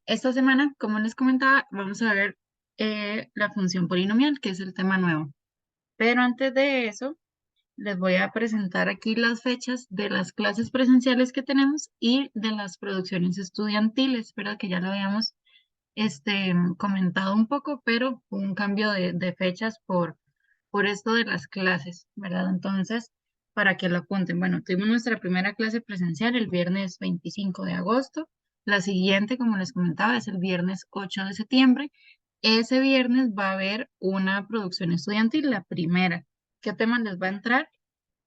Esta semana, como les comentaba, vamos a ver la función polinomial, que es el tema nuevo. Pero antes de eso, les voy a presentar aquí las fechas de las clases presenciales que tenemos y de las producciones estudiantiles. Espero que ya lo habíamos comentado un poco, pero hubo un cambio de fechas por esto de las clases, ¿verdad? Entonces, para que lo apunten. Bueno, tuvimos nuestra primera clase presencial el viernes 25 de agosto. La siguiente, como les comentaba, es el viernes 8 de septiembre. Ese viernes va a haber una producción estudiantil, la primera. ¿Qué tema les va a entrar?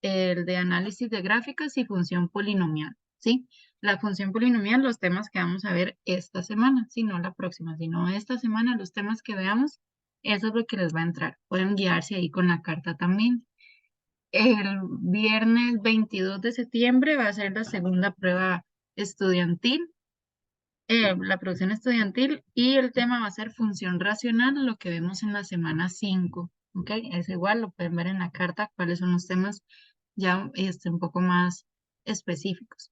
El de análisis de gráficas y función polinomial, ¿sí? La función polinomial, los temas que vamos a ver esta semana, si no la próxima, sino esta semana, los temas que veamos, eso es lo que les va a entrar. Pueden guiarse ahí con la carta también. El viernes 22 de septiembre va a ser la segunda prueba estudiantil, la producción estudiantil, y el tema va a ser función racional, lo que vemos en la semana 5, ¿ok? Es igual, lo pueden ver en la carta, cuáles son los temas ya un poco más específicos.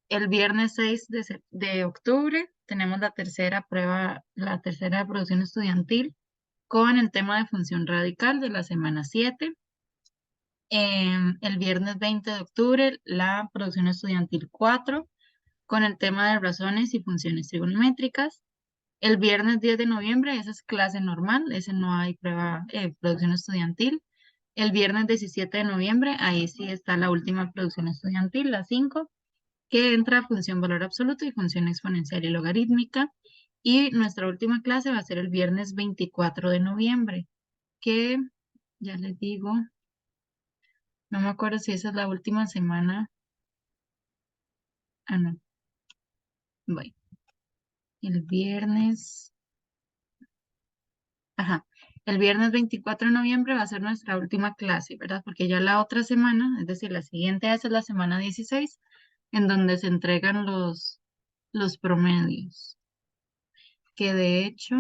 El viernes 6 de octubre tenemos la tercera prueba, la tercera producción estudiantil con el tema de función radical de la semana 7. El viernes 20 de octubre la producción estudiantil 4 con el tema de razones y funciones trigonométricas. El viernes 10 de noviembre, esa es clase normal, ese no hay prueba, producción estudiantil. El viernes 17 de noviembre, ahí sí está la última producción estudiantil, la 5, que entra función valor absoluto y función exponencial y logarítmica. Y nuestra última clase va a ser el viernes 24 de noviembre, que ya les digo, no me acuerdo si esa es la última semana. Ah, no, voy. El viernes, ajá, el viernes 24 de noviembre va a ser nuestra última clase, ¿verdad? Porque ya la otra semana, es decir, la siguiente esa es la semana 16, en donde se entregan los promedios, que de hecho,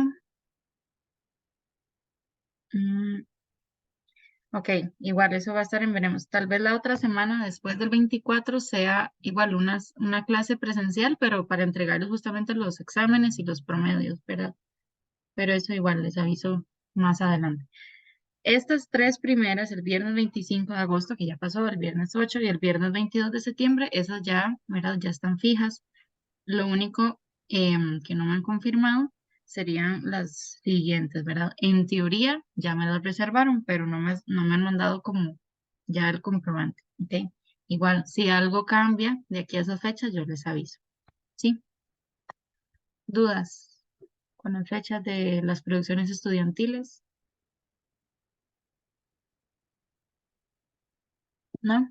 mm, ok, igual eso va a estar en veremos. Tal vez la otra semana después del 24 sea igual una clase presencial, pero para entregarles justamente los exámenes y los promedios, ¿verdad? Pero eso igual les aviso más adelante. Estas tres primeras, el viernes 25 de agosto, que ya pasó, el viernes 8 y el viernes 22 de septiembre, esas ya, ¿verdad? Ya están fijas. Lo único que no me han confirmado serían las siguientes, ¿verdad? En teoría ya me las reservaron, pero no me han mandado como ya el comprobante, ¿ok? Igual, si algo cambia de aquí a esas fechas, yo les aviso, ¿sí? ¿Dudas con las fechas de las producciones estudiantiles? ¿No?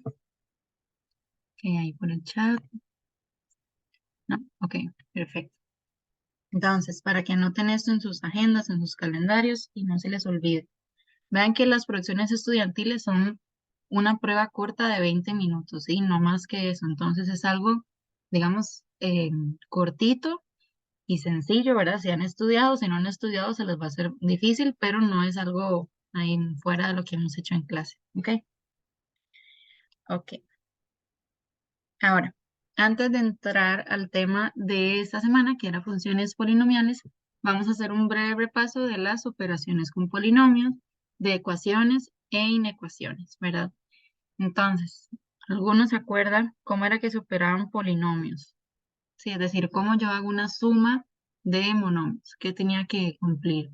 ¿Qué hay por el chat? No, ok, perfecto. Entonces, para que anoten esto en sus agendas, en sus calendarios y no se les olvide. Vean que las producciones estudiantiles son una prueba corta de 20 minutos, ¿sí? No más que eso. Entonces es algo, digamos, cortito y sencillo, ¿verdad? Si han estudiado, si no han estudiado, se les va a hacer difícil, pero no es algo ahí fuera de lo que hemos hecho en clase, ¿ok? Ok. Ahora, antes de entrar al tema de esta semana, que era funciones polinomiales, vamos a hacer un breve repaso de las operaciones con polinomios, de ecuaciones e inecuaciones, ¿verdad? Entonces, ¿algunos se acuerdan cómo era que se operaban polinomios? Sí, es decir, cómo yo hago una suma de monomios, ¿qué tenía que cumplir?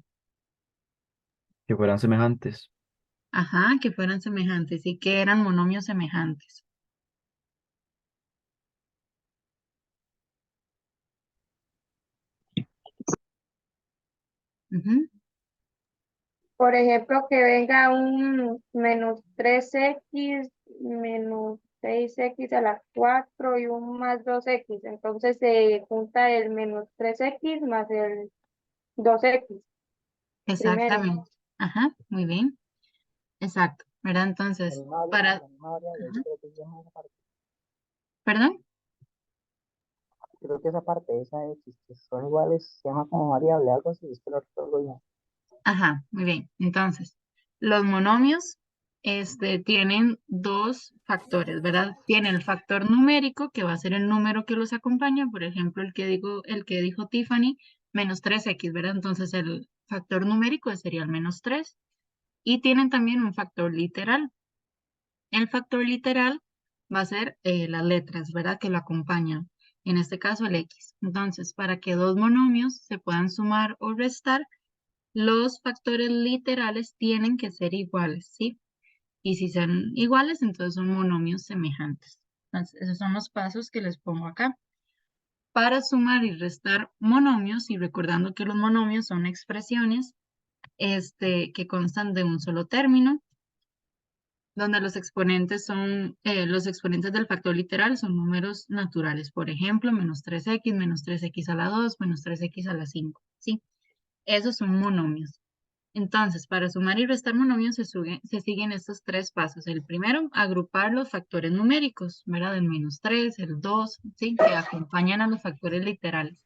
Que fueran semejantes. Ajá, que fueran semejantes y que eran monomios semejantes. Ujú. Por ejemplo, que venga un menos 3x menos 6x a la 4 y un más 2x. Entonces se junta el menos 3x más el 2x primero. Exactamente. Ajá, muy bien. Exacto, ¿verdad? Entonces, para... La misma variable, yo Ajá. creo que esa es esa parte. ¿Perdón? Creo que esa parte, esa X, que son iguales, se llama como variable, algo así, es que lo recuerdo yo. Ajá, muy bien. Entonces, los monomios tienen dos factores, ¿verdad? Tienen el factor numérico, que va a ser el número que los acompaña, por ejemplo, el que dijo Tiffany, menos 3x, ¿verdad? Entonces el factor numérico sería el menos 3. Y tienen también un factor literal. El factor literal va a ser las letras, ¿verdad? Que lo acompañan. En este caso el x. Entonces, para que dos monomios se puedan sumar o restar, los factores literales tienen que ser iguales, ¿sí? Y si son iguales, entonces son monomios semejantes. Entonces, esos son los pasos que les pongo acá. Para sumar y restar monomios, y recordando que los monomios son expresiones que constan de un solo término, donde los exponentes del factor literal son números naturales. Por ejemplo, menos 3x, menos 3x a la 2, menos 3x a la 5, ¿sí? Esos son monomios. Entonces, para sumar y restar monomios se siguen estos tres pasos. El primero, agrupar los factores numéricos, ¿verdad? El menos 3, el 2, ¿sí? Que acompañan a los factores literales.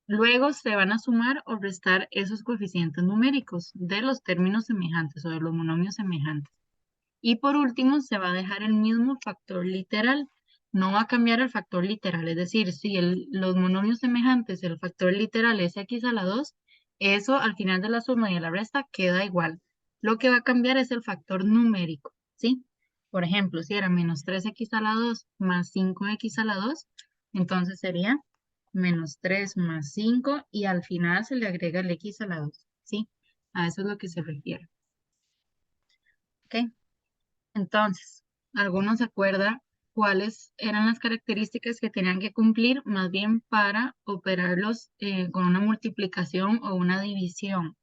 Luego se van a sumar o restar esos coeficientes numéricos de los términos semejantes o de los monomios semejantes. Y por último, se va a dejar el mismo factor literal. No va a cambiar el factor literal. Es decir, si los monomios semejantes, el factor literal es x a la 2, eso al final de la suma y de la resta queda igual. Lo que va a cambiar es el factor numérico, ¿sí? Por ejemplo, si era menos 3x a la 2 más 5x a la 2, entonces sería menos 3 más 5 y al final se le agrega el x a la 2, ¿sí? A eso es lo que se refiere. ¿Ok? Entonces, ¿alguno se acuerda cuáles eran las características que tenían que cumplir más bien para operarlos con una multiplicación o una división?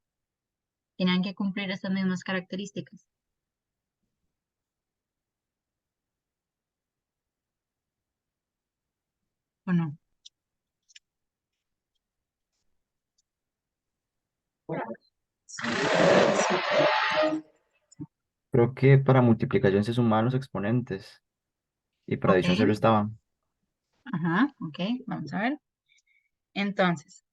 Tenían que cumplir esas mismas características, ¿o no? Creo que para multiplicación se sumaban los exponentes y para Ok, adición se restaban. ajá, ok, vamos a ver. Entonces,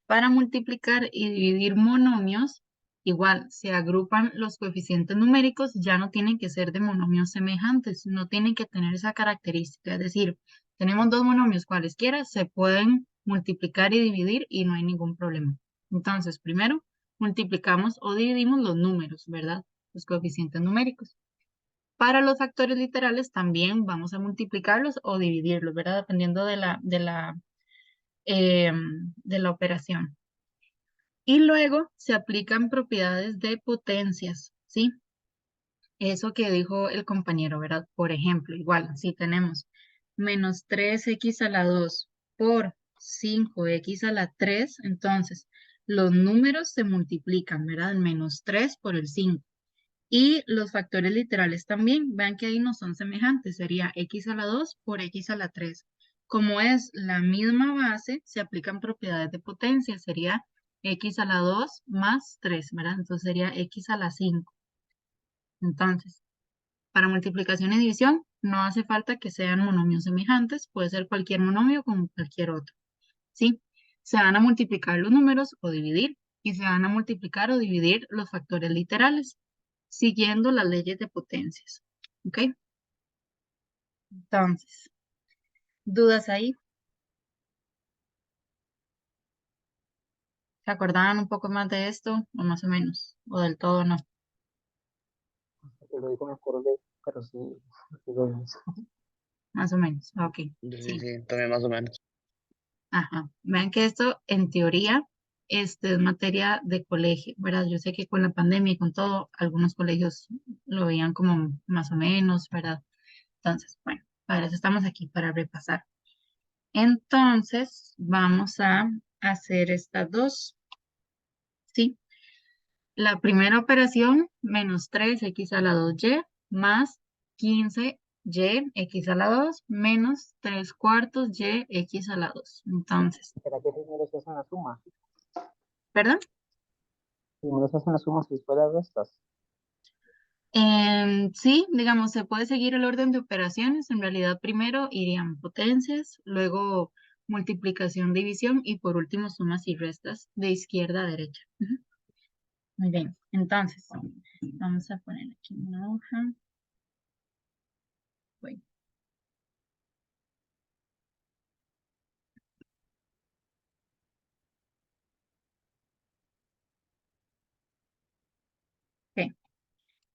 para multiplicar y dividir monomios, igual se agrupan los coeficientes numéricos, ya no tienen que ser de monomios semejantes, no tienen que tener esa característica. Es decir, tenemos dos monomios cualesquiera, se pueden multiplicar y dividir y no hay ningún problema. Entonces, primero multiplicamos o dividimos los números, ¿verdad? Los coeficientes numéricos. Para los factores literales también vamos a multiplicarlos o dividirlos, ¿verdad? Dependiendo de la operación. Y luego se aplican propiedades de potencias, ¿sí? Eso que dijo el compañero, ¿verdad? Por ejemplo, igual, si tenemos menos 3x a la 2 por 5x a la 3, entonces los números se multiplican, ¿verdad? Menos 3 por el 5. Y los factores literales también, vean que ahí no son semejantes, sería x a la 2 por x a la 3. Como es la misma base, se aplican propiedades de potencia, sería x a la 2 más 3, ¿verdad? Entonces sería x a la 5. Entonces, para multiplicación y división, no hace falta que sean monomios semejantes, puede ser cualquier monomio como cualquier otro, ¿sí? Se van a multiplicar los números o dividir, y se van a multiplicar o dividir los factores literales, siguiendo las leyes de potencias, ¿ok? Entonces, ¿dudas ahí? ¿Se acordaban un poco más de esto o más o menos? ¿O del todo no? Que lo dijo me acordé, pero sí, sí lo hice. Más o menos, ok, Sí, sí. sí, también más o menos. Ajá. Vean que esto, en teoría, es materia de colegio, ¿verdad? Yo sé que con la pandemia y con todo, algunos colegios lo veían como más o menos, ¿verdad? Entonces, bueno, para eso estamos aquí, para repasar. Entonces, vamos a hacer estas dos, ¿sí? La primera operación, menos 3x a la 2y, más 15y x a la 2, menos 3 cuartos y x a la 2. Entonces, ¿Será que primero se hacen las sumas? ¿perdón? Primero se hacen las sumas y después las restas. Sí, digamos, se puede seguir el orden de operaciones. En realidad, primero irían potencias, luego multiplicación, división y por último sumas y restas de izquierda a derecha. Ujú. Muy bien, entonces vamos a poner aquí una hoja. Bueno,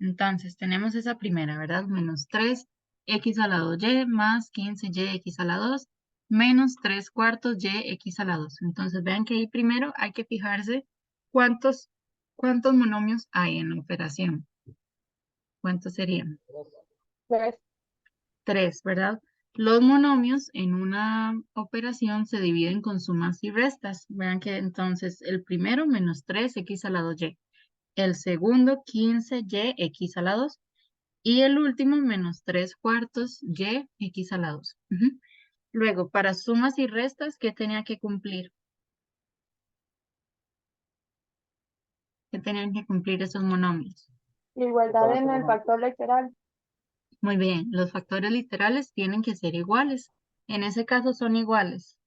Entonces, tenemos esa primera, ¿verdad? Menos 3x a la 2y más 15yx a la 2 menos 3 cuartos yx a la 2. Entonces, vean que ahí primero hay que fijarse cuántos monomios hay en la operación. ¿Cuántos serían? 3. 3, ¿verdad? Los monomios en una operación se dividen con sumas y restas. Vean que entonces el primero menos 3x a la 2y. El segundo 15yx a la 2. Y el último menos 3 cuartos yx a la 2. Ujú. Luego, para sumas y restas, ¿qué tenía que cumplir? ¿Qué tenían que cumplir esos monomios? Igualdad en el factor literal. Muy bien, los factores literales tienen que ser iguales. En ese caso son iguales.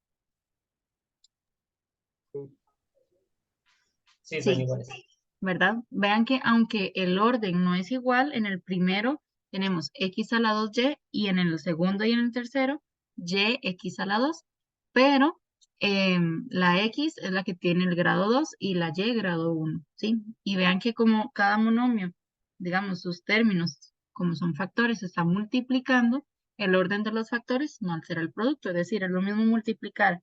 Sí, son Sí, iguales. ¿verdad? Vean que aunque el orden no es igual, en el primero tenemos x a la 2y y en el segundo y en el tercero yx a la 2, pero la x es la que tiene el grado 2 y la y grado 1, ¿sí? Y vean que como cada monomio, digamos, sus términos, como son factores, se está multiplicando, el orden de los factores no altera el producto, es decir, es lo mismo multiplicar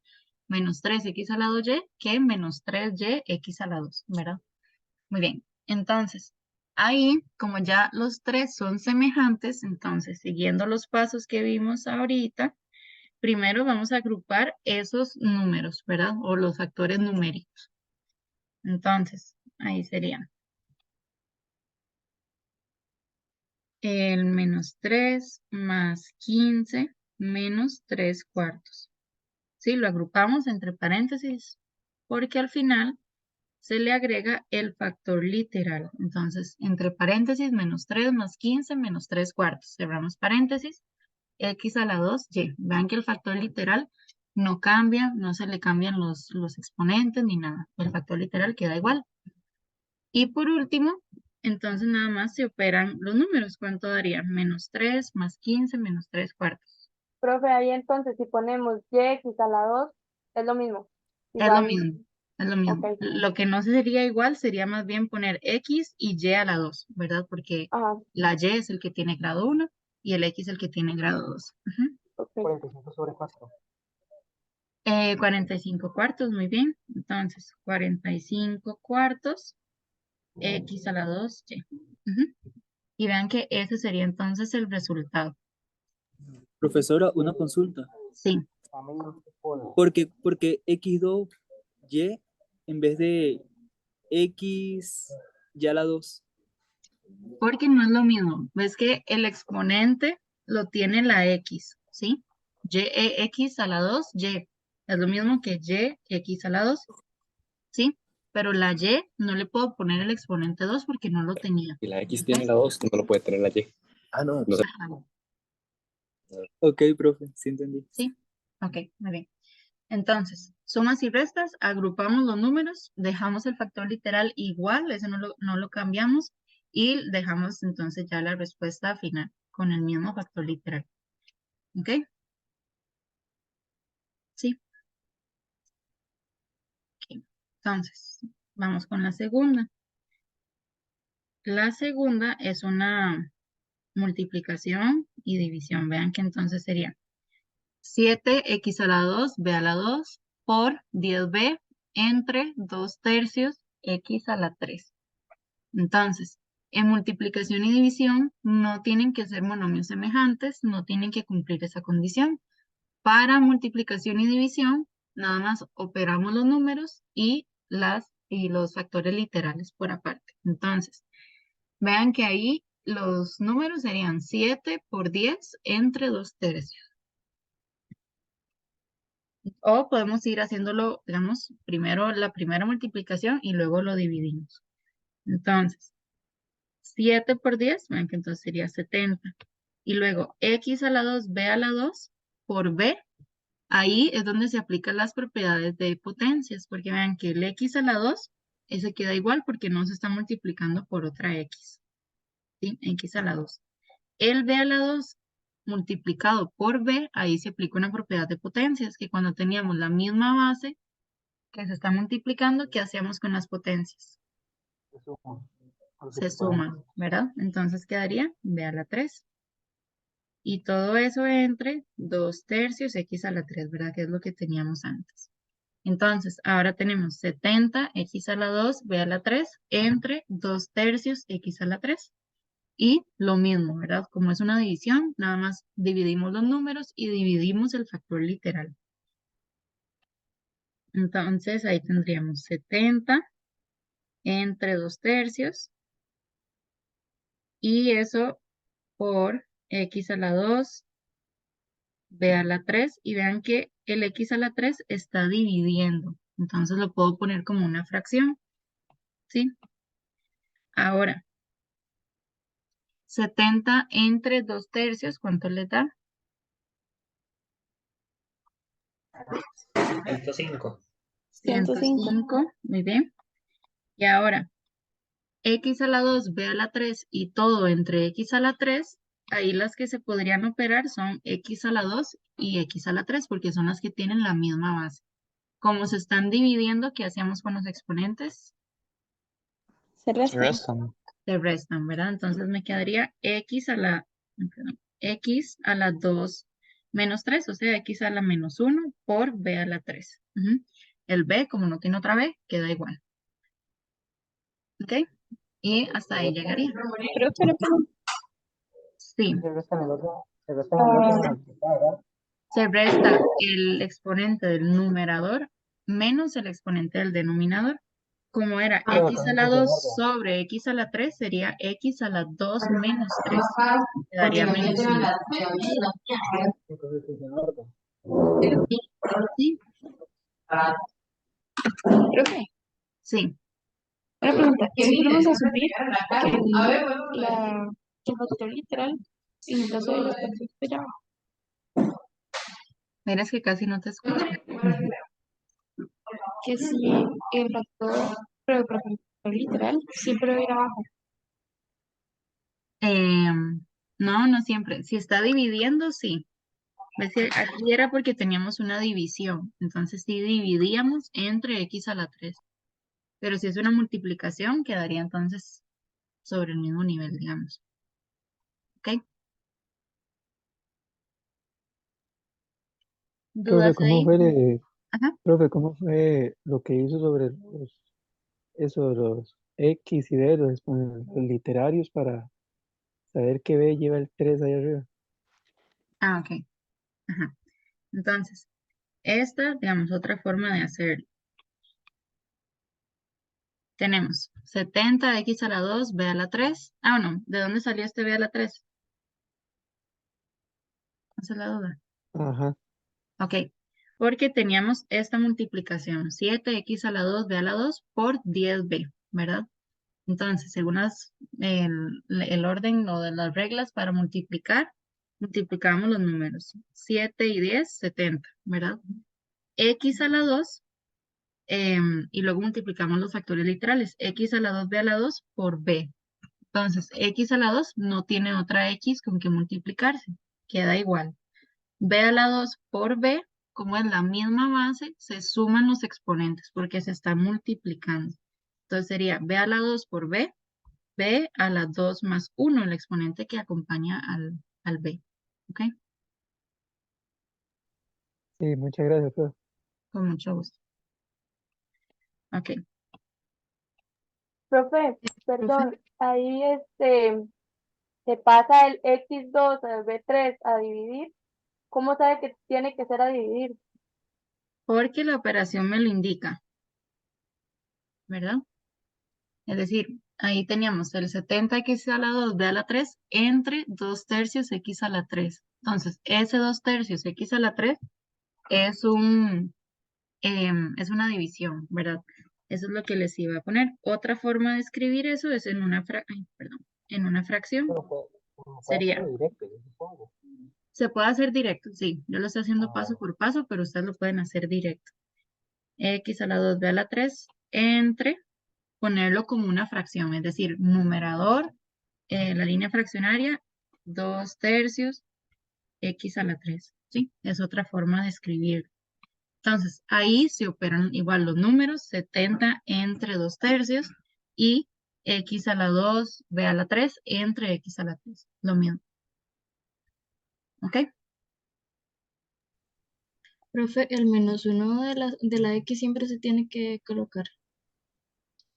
menos 3x a la 2y que menos 3yx a la 2, ¿verdad? Muy bien, entonces, ahí, como ya los tres son semejantes, entonces, siguiendo los pasos que vimos ahorita, primero vamos a agrupar esos números, ¿verdad? O los factores numéricos. Entonces, ahí serían el menos 3 más 15 menos 3 cuartos. Sí, lo agrupamos entre paréntesis porque al final se le agrega el factor literal. Entonces, entre paréntesis, menos 3 más 15 menos 3 cuartos. Cerramos paréntesis, x a la 2y. Vean que el factor literal no cambia, no se le cambian los exponentes ni nada. El factor literal queda igual. Y por último, entonces nada más se operan los números. ¿Cuánto daría? Menos 3 más 15 menos 3 cuartos. Profe, ahí entonces si ponemos yx a la 2, es lo mismo. Es lo Igual, mismo, es lo mismo. ok. Lo que no sería igual sería más bien poner x y y a la 2, ¿verdad? Porque Ajá, la y es el que tiene grado 1 y el x el que tiene grado 2. Ujú. ok. 45 sobre 4. 45 cuartos, muy bien. Entonces, 45 cuartos, x a la 2, y. Ujú. Y vean que ese sería entonces el resultado. Profesora, una consulta. Sí, ¿Por qué x2y en vez de x ya la 2? porque no es lo mismo. Ves que el exponente lo tiene la x, ¿sí? X a la 2, y. Es lo mismo que x a la 2, ¿sí? Pero la y no le puedo poner el exponente 2 porque no lo tenía. Si la X ¿Ok? tiene la 2, no lo puede tener la Y. No sé. Ajá. Ok, profe, sí entendí. Sí, ok, muy bien. Entonces, sumas y restas, agrupamos los números, dejamos el factor literal igual, eso no lo cambiamos, y dejamos entonces ya la respuesta final con el mismo factor literal. ¿Ok? Sí. Ok. Entonces, vamos con la segunda. La segunda es una multiplicación y división. Vean que entonces sería 7x a la 2, b a la 2, por 10b entre 2 tercios x a la 3. Entonces, en multiplicación y división no tienen que ser monomios semejantes, no tienen que cumplir esa condición. Para multiplicación y división, nada más operamos los números y los factores literales por aparte. Entonces, vean que ahí los números serían 7 por 10 entre 2 tercios. O podemos ir haciéndolo, digamos, primero la primera multiplicación y luego lo dividimos. Entonces, 7 por 10, vean que entonces sería 70. Y luego x a la 2, b a la 2 por b. Ahí es donde se aplican las propiedades de potencias, porque vean que el x a la 2, ese queda igual porque no se está multiplicando por otra x. ¿Sí? X a la 2. El b a la 2 multiplicado por b, ahí se aplica una propiedad de potencias, que cuando teníamos la misma base que se está multiplicando, ¿qué hacíamos con las potencias? se suman, ¿verdad? Entonces quedaría b a la 3. Y todo eso entre 2 tercios x a la 3, ¿verdad? Que es lo que teníamos antes. Entonces, ahora tenemos 70 x a la 2, b a la 3, entre 2 tercios x a la 3. Y lo mismo, ¿verdad? Como es una división, nada más dividimos los números y dividimos el factor literal. Entonces, ahí tendríamos 70 entre 2 tercios. Y eso por x a la 2, b a la 3. Y vean que el x a la 3 está dividiendo. Entonces lo puedo poner como una fracción. ¿Sí? Ahora, 70 entre 2 tercios, ¿cuánto le da? 105. 105. Muy bien. Y ahora, x a la 2, b a la 3 y todo entre x a la 3, ahí las que se podrían operar son x a la 2 y x a la 3, porque son las que tienen la misma base. Como se están dividiendo, ¿qué hacemos con los exponentes? Se Se restan. restan. Se restan, ¿verdad? Entonces me quedaría x a la 2 menos 3, o sea, x a la menos 1 por b a la 3. El b, como no tiene otra b, queda igual. ¿Ok? Y hasta ahí llegaría. Creo que le pongo Sí, Se resta en el orden, se resta en el orden de multiplicar, ¿verdad? se resta el exponente del numerador menos el exponente del denominador. Como era Pero x a también la se 2 guarda. sobre x a la 3, sería x a la 2 menos 3. Quedaría menos 1. Entonces es en orden. ¿Sí? Profe, Sí. una pregunta. Siempre vamos a asumir que el factor literal, en el caso de los cuantos de abajo, Mira, es que casi no te escucho. que si el factor, pero por ejemplo, el factor literal siempre va a ir abajo. No, no siempre. Si está dividiendo, sí. ¿Ves que aquí era porque teníamos una división. Entonces sí dividíamos entre x a la 3. Pero si es una multiplicación, quedaría entonces sobre el mismo nivel, digamos. ¿Ok? Profe, ¿Dudas ahí? Ajá. profe, cómo fue lo que hizo sobre los X y D, los literarios para saber que B lleva el 3 ahí arriba? Ah, ok. Ajá. Entonces, esta, digamos, otra forma de hacer. Tenemos 70x a la 2, b a la 3. Ah, no. ¿De dónde salió este b a la 3? Esa es la duda. Ajá, Ok. Porque teníamos esta multiplicación. 7x a la 2, b a la 2 por 10b, ¿verdad? Entonces, según el orden o de las reglas para multiplicar, multiplicamos los números. 7 y 10, 70, ¿verdad? X a la 2, y luego multiplicamos los factores literales. X a la 2, b a la 2 por b. Entonces, x a la 2 no tiene otra x con que multiplicarse. Queda igual. B a la 2 por b, como es la misma base, se suman los exponentes porque se están multiplicando. Entonces sería b a la 2 por b, b a la 2 más 1, el exponente que acompaña al b. ¿Ok? sí, muchas gracias, profe. Con mucho gusto. Ok. Profe, Profe. perdón, ahí se pasa el x2 al b3 a dividir. ¿Cómo sabe que tiene que ser a dividir? Porque la operación me lo indica, ¿verdad? Es decir, ahí teníamos el 70x a la 2, b a la 3, entre 2 tercios x a la 3. Entonces, ese 2 tercios x a la 3 es es una división, ¿verdad? Eso es lo que les iba a poner. Otra forma de escribir eso es en en una fracción. Pero puede Sería, hacerlo directo, yo supongo. se puede hacer directo, sí. Yo lo estoy haciendo Ah, paso por paso, pero ustedes lo pueden hacer directo. X a la 2, b a la 3, entre ponerlo como una fracción, es decir, numerador, la línea fraccionaria, 2 tercios, x a la 3, ¿sí? Es otra forma de escribir. Entonces, ahí se operan igual los números, 70 entre 2 tercios y x a la 2, b a la 3, entre x a la 3. Lo mismo. ¿Ok? Profe, el -1 de la X siempre se tiene que colocar.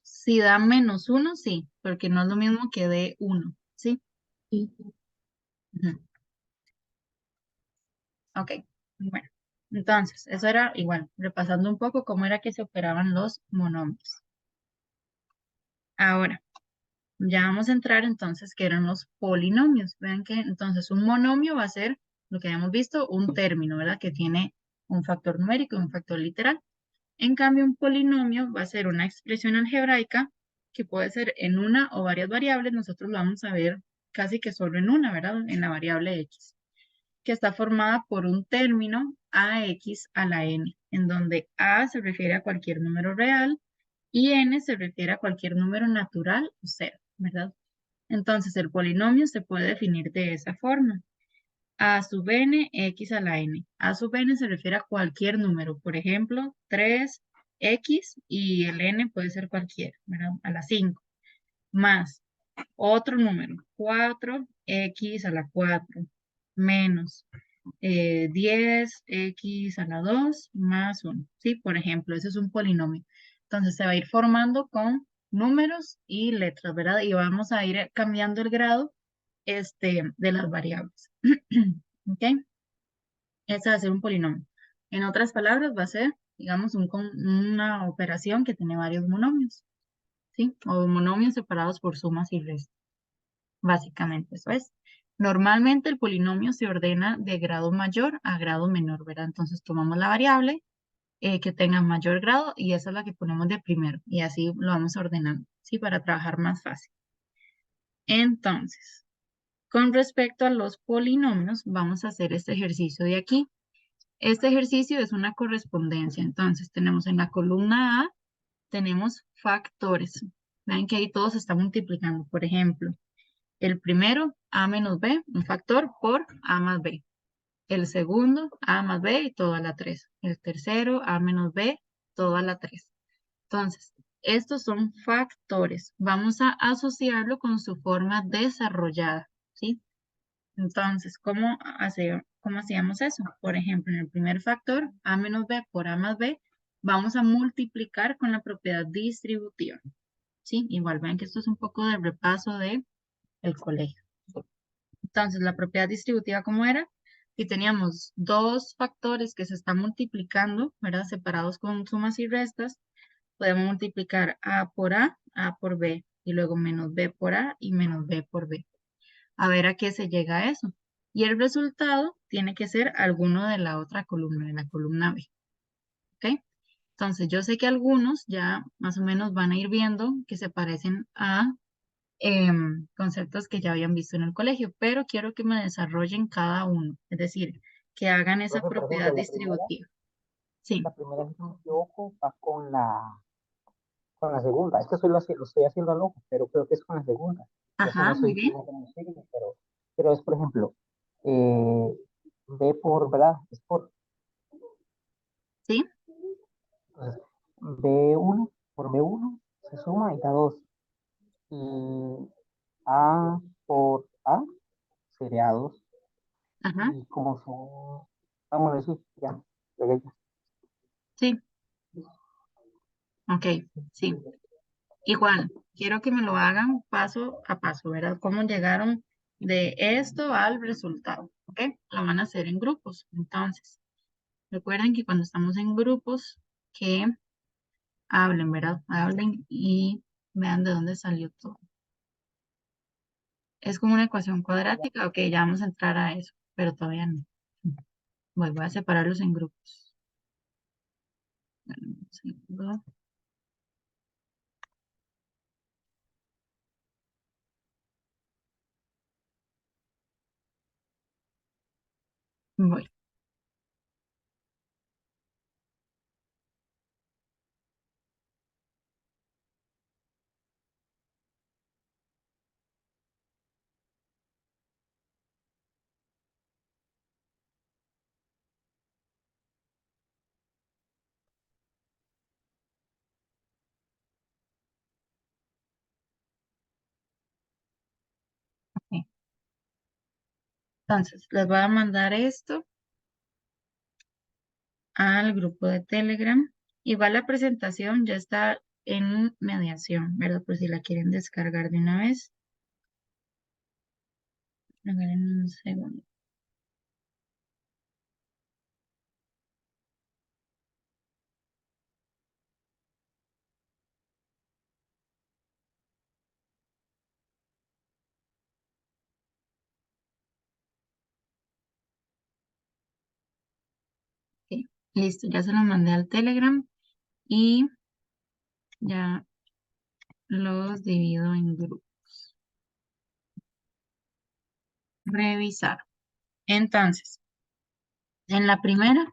Si da -1, sí, porque no es lo mismo que de 1, ¿sí? Sí. Ujú. Ok, bueno. Entonces, eso era igual, repasando un poco cómo era que se operaban los monomios. Ahora, ya vamos a entrar entonces, que eran los polinomios. Vean que entonces un monomio va a ser, lo que habíamos visto, un término, ¿verdad? Que tiene un factor numérico y un factor literal. En cambio, un polinomio va a ser una expresión algebraica que puede ser en una o varias variables. Nosotros lo vamos a ver casi que solo en una, ¿verdad? En la variable x, que está formada por un término ax a la n, en donde a se refiere a cualquier número real y n se refiere a cualquier número natural o cero, ¿verdad? Entonces, el polinomio se puede definir de esa forma. A sub n, x a la n. A sub n se refiere a cualquier número, por ejemplo, 3x y el n puede ser cualquiera, ¿verdad? A la 5. Más otro número, 4x a la 4, menos 10x a la 2 más 1. ¿Sí? Por ejemplo, ese es un polinomio. Entonces se va a ir formando con números y letras, ¿verdad? Y vamos a ir cambiando el grado de las variables. ¿Ok? Ese va a ser un polinomio. En otras palabras, va a ser, digamos, una operación que tiene varios monomios, ¿sí? O monomios separados por sumas y restas. Básicamente, eso es. Normalmente el polinomio se ordena de grado mayor a grado menor, ¿verdad? Entonces tomamos la variable que tenga mayor grado y esa es la que ponemos de primero. Y así lo vamos ordenando, ¿sí? Para trabajar más fácil. Entonces, con respecto a los polinomios, vamos a hacer este ejercicio de aquí. Este ejercicio es una correspondencia. Entonces, tenemos en la columna A, tenemos factores. Ven que ahí todo se está multiplicando. Por ejemplo, el primero, A menos B, un factor por A más B. El segundo, A más B y todo a la 3. El tercero, A menos B, todo a la 3. Entonces, estos son factores. Vamos a asociarlo con su forma desarrollada, ¿sí? Entonces, cómo hacíamos eso? Por ejemplo, en el primer factor, A menos B por A más B, vamos a multiplicar con la propiedad distributiva, ¿sí? Igual ven que esto es un poco de repaso del colegio. Entonces, la propiedad distributiva, ¿cómo era? Si teníamos dos factores que se están multiplicando, ¿verdad? Separados con sumas y restas, podemos multiplicar A por B, y luego menos B por A y menos B por B. A ver a qué se llega a eso. Y el resultado tiene que ser alguno de la otra columna, de la columna B. ¿Ok? Entonces, yo sé que algunos ya más o menos van a ir viendo que se parecen a conceptos que ya habían visto en el colegio, pero quiero que me desarrollen cada uno, es decir, que hagan esa Profe, por propiedad ejemplo, distributiva. Sí, la primera, si no me equivoco, va con la segunda. Es que lo estoy haciendo al ojo, pero creo que es con la segunda. Ya se ajá, no muy soy bien, como que no sigue, pero es, por ejemplo, eh, B por, ¿verdad? Es por, sí, entonces, B1 por B1 se suma y da 2. Y A por A sería 2. ajá, Y como son, vamos a decir, ya, pegué ya. sí, ok, sí. Igual, quiero que me lo hagan paso a paso, ¿verdad? ¿Cómo llegaron de esto al resultado? ¿Ok? Lo van a hacer en grupos. Entonces, recuerden que cuando estamos en grupos, que hablen, ¿verdad? Hablen y vean de dónde salió todo. Es como una ecuación cuadrática. Ok, ya vamos a entrar a eso, pero todavía no. Voy a separarlos en grupos. Dame un segundo. Voy. Entonces, les voy a mandar esto al grupo de Telegram. Igual la presentación ya está en mediación, ¿verdad? Por si la quieren descargar de una vez. Regalen un segundo. Ok, listo, ya se lo mandé al Telegram y ya los divido en grupos. Revisar. Entonces, en la primera,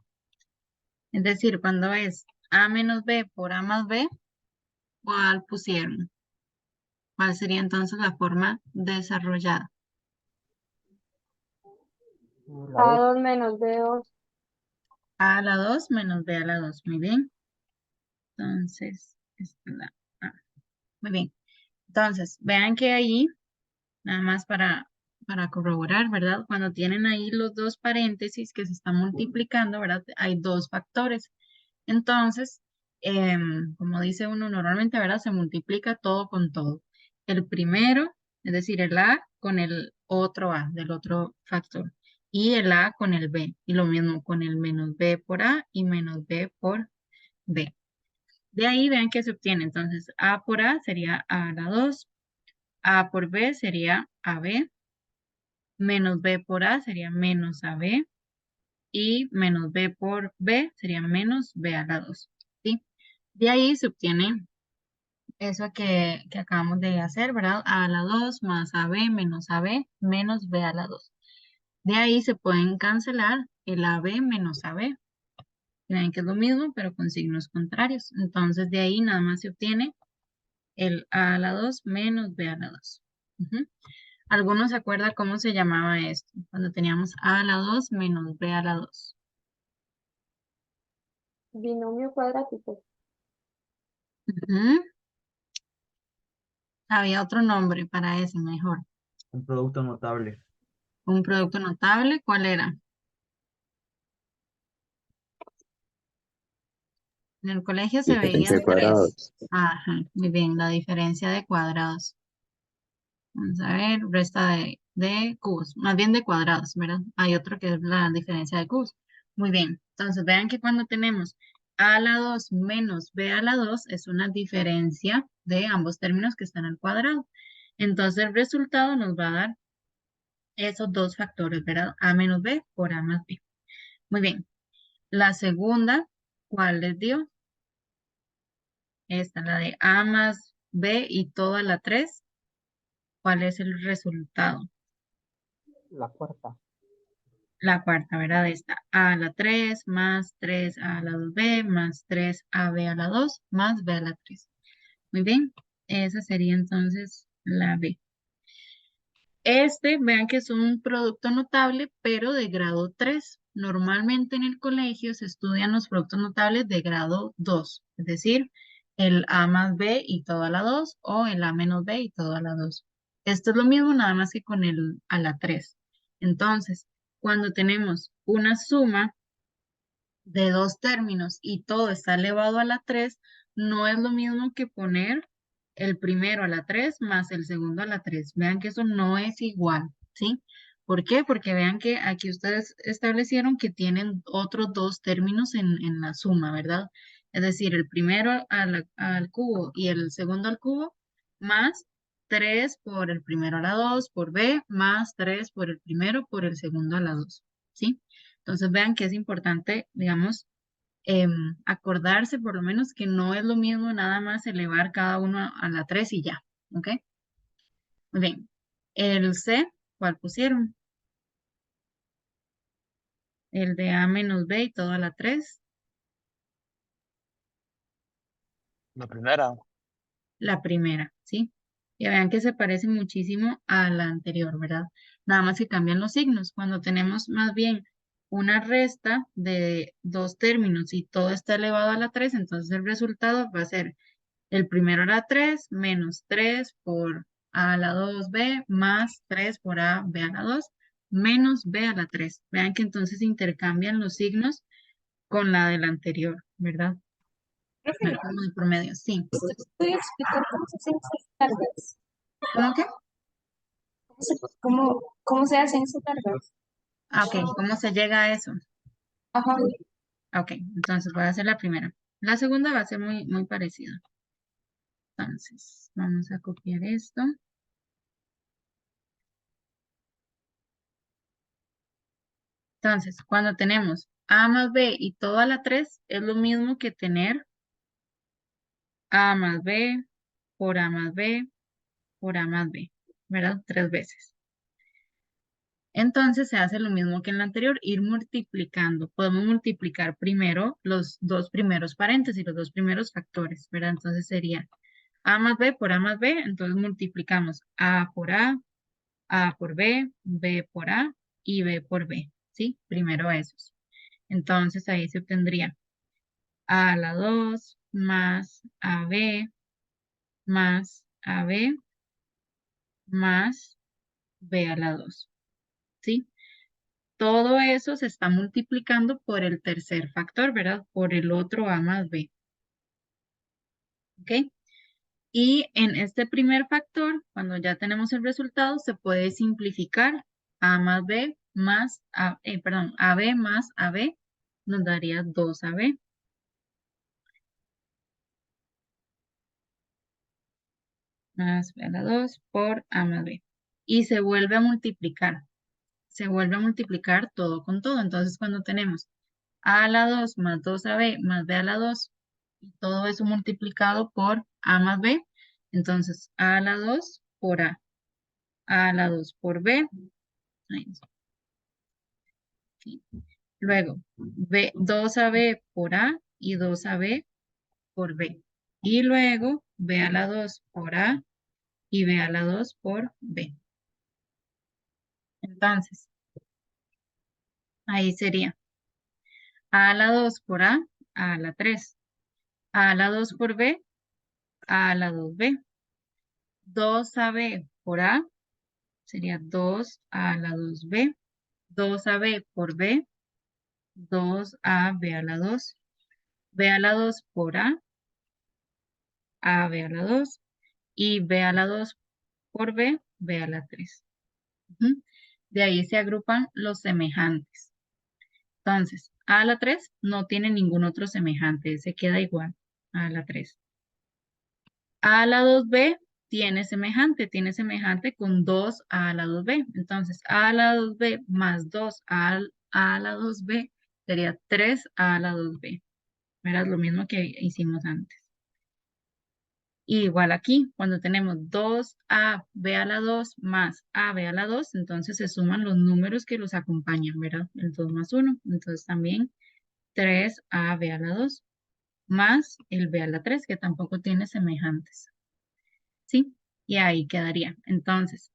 es decir, cuando es A menos B por A más B, ¿cuál pusieron? ¿Cuál sería entonces la forma desarrollada? La dos. A2 menos B2. A a la 2 menos B a la 2. Muy bien. Entonces, esta es la A. Muy bien. Entonces, vean que ahí, nada más para corroborar, ¿verdad? Cuando tienen ahí los dos paréntesis que se están multiplicando, ¿verdad? Hay dos factores. Entonces, como dice uno normalmente, ¿verdad? Se multiplica todo con todo. El primero, es decir, el A con el otro A del otro factor. Y el A con el B. Y lo mismo con el menos B por A y menos B por B. De ahí vean que se obtiene. Entonces, A por A sería A a la 2. A por B sería AB. Menos B por A sería menos AB. Y menos B por B sería menos B a la 2. ¿Sí? De ahí se obtiene eso que acabamos de hacer, ¿verdad? A a la 2 más AB menos AB menos B a la 2. De ahí se pueden cancelar el AB menos AB. Ven que es lo mismo, pero con signos contrarios. Entonces, de ahí nada más se obtiene el A a la 2 menos B a la 2. Ujú. ¿Alguno se acuerda cómo se llamaba esto? Cuando teníamos A a la 2 menos B a la 2. Binomio cuadrático. Ujú. Había otro nombre para ese mejor. Un producto notable. Un producto notable, ¿cuál era? En el colegio se Diferencia de veían tres. cuadrados. Ajá, muy bien, la diferencia de cuadrados. Vamos a ver, resta de cubos, más bien de cuadrados, ¿verdad? Hay otro que es la diferencia de cubos. Muy bien, entonces vean que cuando tenemos a la 2 menos b a la 2 es una diferencia de ambos términos que están al cuadrado. Entonces el resultado nos va a dar esos dos factores, ¿verdad? A menos b por a más b. Muy bien, la segunda, ¿cuál les dio? Esta, la de a más b y toda la 3. ¿Cuál es el resultado? La cuarta. La cuarta, ¿verdad? Esta a a la 3 más 3 a la 2b más 3ab a la 2 más b a la 3. Muy bien, esa sería entonces la b. Vean que es un producto notable, pero de grado 3. Normalmente en el colegio se estudian los productos notables de grado 2, es decir, el a más b y todo a la 2 o el a menos b y todo a la 2. Esto es lo mismo, nada más que con el a la 3. Entonces, cuando tenemos una suma de dos términos y todo está elevado a la 3, no es lo mismo que poner el primero a la 3 más el segundo a la 3. Vean que eso no es igual, ¿sí? ¿Por qué? Porque vean que aquí ustedes establecieron que tienen otros dos términos en la suma, ¿verdad? Es decir, el primero al cubo y el segundo al cubo, más 3 por el primero a la 2 por B, más 3 por el primero por el segundo a la 2, ¿sí? Entonces vean que es importante, digamos, acordarse por lo menos que no es lo mismo nada más elevar cada uno a la 3 y ya, ¿ok? Muy bien. El C, ¿cuál pusieron? El de A menos B y todo a la 3. La primera. La primera, ¿sí? Y vean que se parece muchísimo a la anterior, ¿verdad? Nada más que cambian los signos. Cuando tenemos más bien una resta de dos términos y todo está elevado a la 3, entonces el resultado va a ser el primero a la 3 menos 3 por a la 2b más 3 por a b a la 2 menos b a la 3. Vean que entonces intercambian los signos con la del anterior, ¿verdad? Profe, Como el promedio, sí. ¿usted puede explicar cómo se hacen esas largas? ¿Cómo qué? ¿Cómo se hacen esas largas? Ah, ok, ¿cómo se llega a eso? Ajá. Ok, entonces voy a hacer la primera. La segunda va a ser muy, muy parecida. Entonces, vamos a copiar esto. Entonces, cuando tenemos a más b y todo a la 3, es lo mismo que tener a más b por a más b por a más b, ¿verdad? 3 veces. Entonces se hace lo mismo que en la anterior, ir multiplicando. Podemos multiplicar primero los dos primeros paréntesis, los dos primeros factores, ¿verdad? Entonces sería a más b por a más b, entonces multiplicamos a por b por a y b por b, ¿sí? Primero esos. Entonces ahí se obtendría a a la 2 más ab más ab más b a la 2, ¿sí? Todo eso se está multiplicando por el tercer factor, ¿verdad? Por el otro a más b, ¿ok? Y en este primer factor, cuando ya tenemos el resultado, se puede simplificar a más b más a, perdón, ab más ab nos daría 2ab más b a la 2 por a más b. Y se vuelve a multiplicar todo con todo. Entonces, cuando tenemos a la 2 más 2ab más b a la 2 y todo eso multiplicado por a más b, entonces a la 2 por a la 2 por b, ahí está, aquí. Luego 2ab por a y 2ab por b. Y luego b a la 2 por a y b a la 2 por b. Entonces, ahí sería a la 2 por a la 3, a la 2 por b, a la 2b. 2ab por a sería 2 a la 2b, 2ab por b, 2ab a la 2, b a la 2 por a b a la 2 y b a la 2 por b, b a la 3. Ujú. De ahí se agrupan los semejantes. Entonces, a la 3 no tiene ningún otro semejante, se queda igual a la 3. A la 2b tiene semejante con 2 a la 2b. Entonces, a la 2b más 2 a la 2b sería 3 a la 2b. Era lo mismo que hicimos antes. Y igual aquí, cuando tenemos 2ab a la 2 más ab a la 2, entonces se suman los números que los acompañan, ¿verdad? El 2 más 1. Entonces también 3ab a la 2 más el b a la 3, que tampoco tiene semejantes. ¿Sí? Y ahí quedaría. Entonces,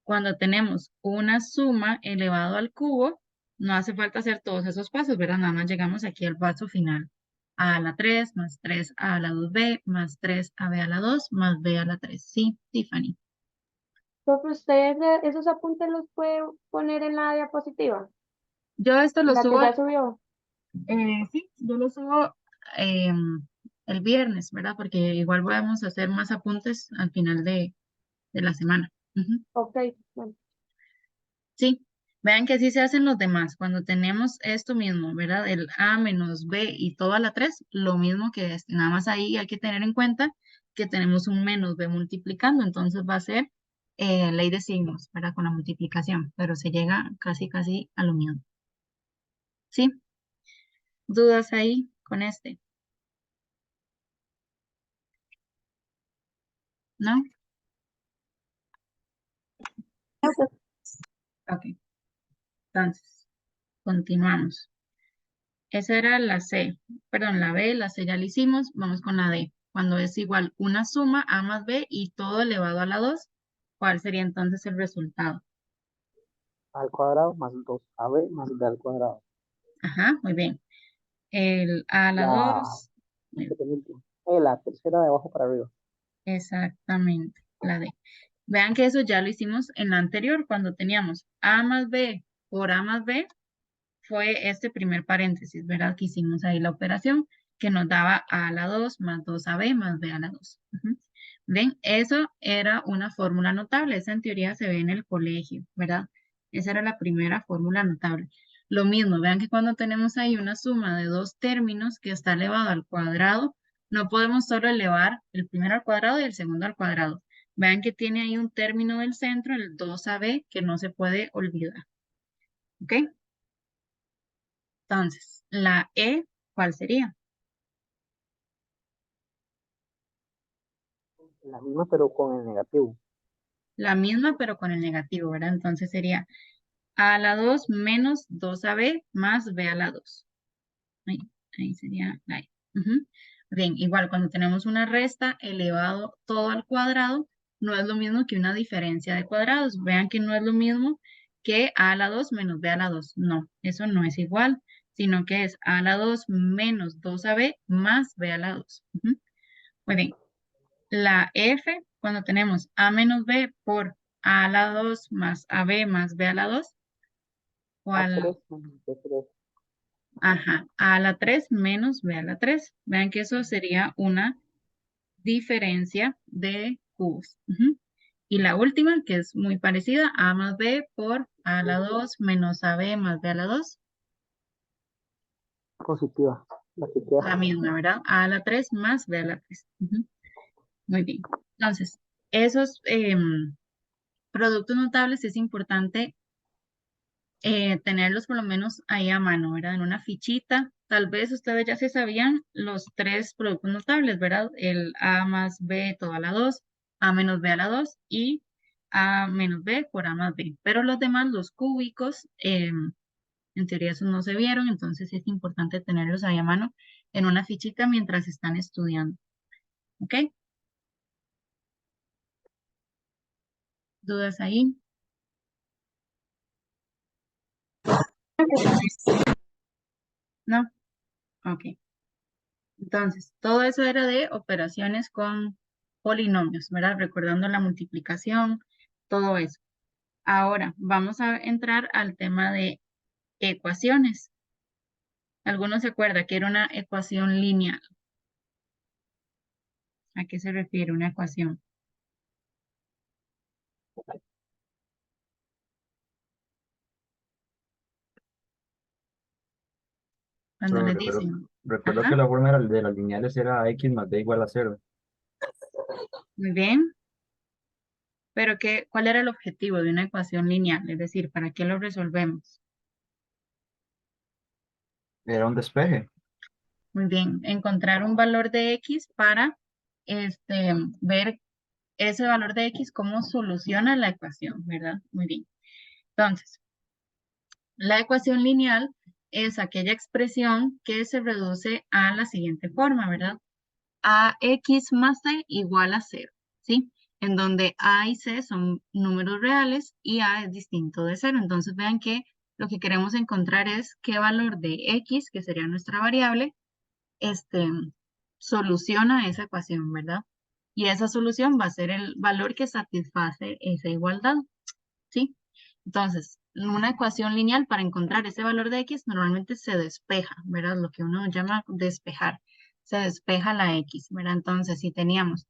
cuando tenemos una suma elevado al cubo, no hace falta hacer todos esos pasos, ¿verdad? Nada más llegamos aquí al paso final. A la 3 más 3 a la 2b más 3 a b a la 2 más b a la 3. Sí, Tiffany. Profe, ¿ustedes esos apuntes los puede poner en la diapositiva? Yo esto lo La que subo, ya subió. sí, yo lo subo el viernes, ¿verdad? Porque igual vamos a hacer más apuntes al final de la semana. Ujú. Ok, bueno. Sí, vean que así se hacen los demás. Cuando tenemos esto mismo, ¿verdad? El A menos B y todo a la 3, lo mismo que este. Nada más ahí hay que tener en cuenta que tenemos un menos B multiplicando, entonces va a ser ley de signos, ¿verdad? Con la multiplicación, pero se llega casi, casi a lo mismo. ¿Sí? ¿Dudas ahí con este? ¿No? Ok, entonces, continuamos. Esa era la C, perdón, la B, la C ya la hicimos, vamos con la D. Cuando es igual una suma A más B y todo elevado a la 2, ¿cuál sería entonces el resultado? Al cuadrado más 2ab más b al cuadrado. Ajá, muy bien. El A a la La 2, muy bien, penúltima. La tercera de abajo para arriba. exactamente, la D. Vean que eso ya lo hicimos en la anterior, cuando teníamos A más B por A más B, fue este primer paréntesis, ¿verdad? Que hicimos ahí la operación que nos daba A a la 2 más 2AB más B a la 2. ¿Ven? Eso era una fórmula notable. Esa en teoría se ve en el colegio, ¿verdad? Esa era la primera fórmula notable. Lo mismo, vean que cuando tenemos ahí una suma de dos términos que está elevado al cuadrado, no podemos solo elevar el primero al cuadrado y el segundo al cuadrado. Vean que tiene ahí un término del centro, el 2AB, que no se puede olvidar. ¿Ok? Entonces, la E, ¿cuál sería? La misma, pero con el negativo. La misma, pero con el negativo, ¿verdad? Entonces sería A a la 2 menos 2AB más B a la 2. Ahí sería la E. Bien, igual cuando tenemos una resta elevado todo al cuadrado, no es lo mismo que una diferencia de cuadrados. Vean que no es lo mismo que A a la 2 menos B a la 2. No, eso no es igual, sino que es A a la 2 menos 2AB más B a la 2. Muy bien. La F, cuando tenemos A menos B por A a la 2 más AB más B a la 2, A3 ¿cuál? menos B3. Ajá, A a la 3 menos B a la 3. Vean que eso sería una diferencia de cubos. Y la última, que es muy parecida, A más B por A a la 2 menos AB más B a la 2. Positiva. La que La queda. misma, ¿verdad? A a la 3 más B a la 3. Muy bien. Entonces, esos productos notables es importante tenerlos por lo menos ahí a mano, ¿verdad? En una fichita. Tal vez ustedes ya se sabían los tres productos notables, ¿verdad? El A más B todo a la 2, A menos B a la 2 y A menos B por A más B. Pero los demás, los cúbicos, en teoría esos no se vieron, entonces es importante tenerlos ahí a mano en una fichita mientras están estudiando. ¿Ok? ¿Dudas ahí? ¿No? Ok. Entonces, todo eso era de operaciones con polinomios, ¿verdad? Recordando la multiplicación, todo eso. Ahora, vamos a entrar al tema de ecuaciones. ¿Alguno se acuerda que era una ecuación lineal? ¿A qué se refiere una ecuación? Cuando Pero les recuerdo, dicen, recuerdo que ajá, la forma de las lineales era x más b igual a 0. muy bien, pero ¿cuál era el objetivo de una ecuación lineal? Es decir, ¿para qué lo resolvemos? Era un despeje. Muy bien, encontrar un valor de x para ver ese valor de x, cómo soluciona la ecuación, ¿verdad? Muy bien. Entonces, la ecuación lineal es aquella expresión que se reduce a la siguiente forma, ¿verdad? Ax más c igual a 0, ¿sí? En donde a y c son números reales y a es distinto de 0. Entonces, vean que lo que queremos encontrar es qué valor de x, que sería nuestra variable, este, soluciona esa ecuación, ¿verdad? Y esa solución va a ser el valor que satisface esa igualdad, ¿sí? Entonces, una ecuación lineal para encontrar ese valor de x normalmente se despeja, ¿verdad? Lo que uno llama despejar. Se despeja la x, ¿verdad? Entonces, si teníamos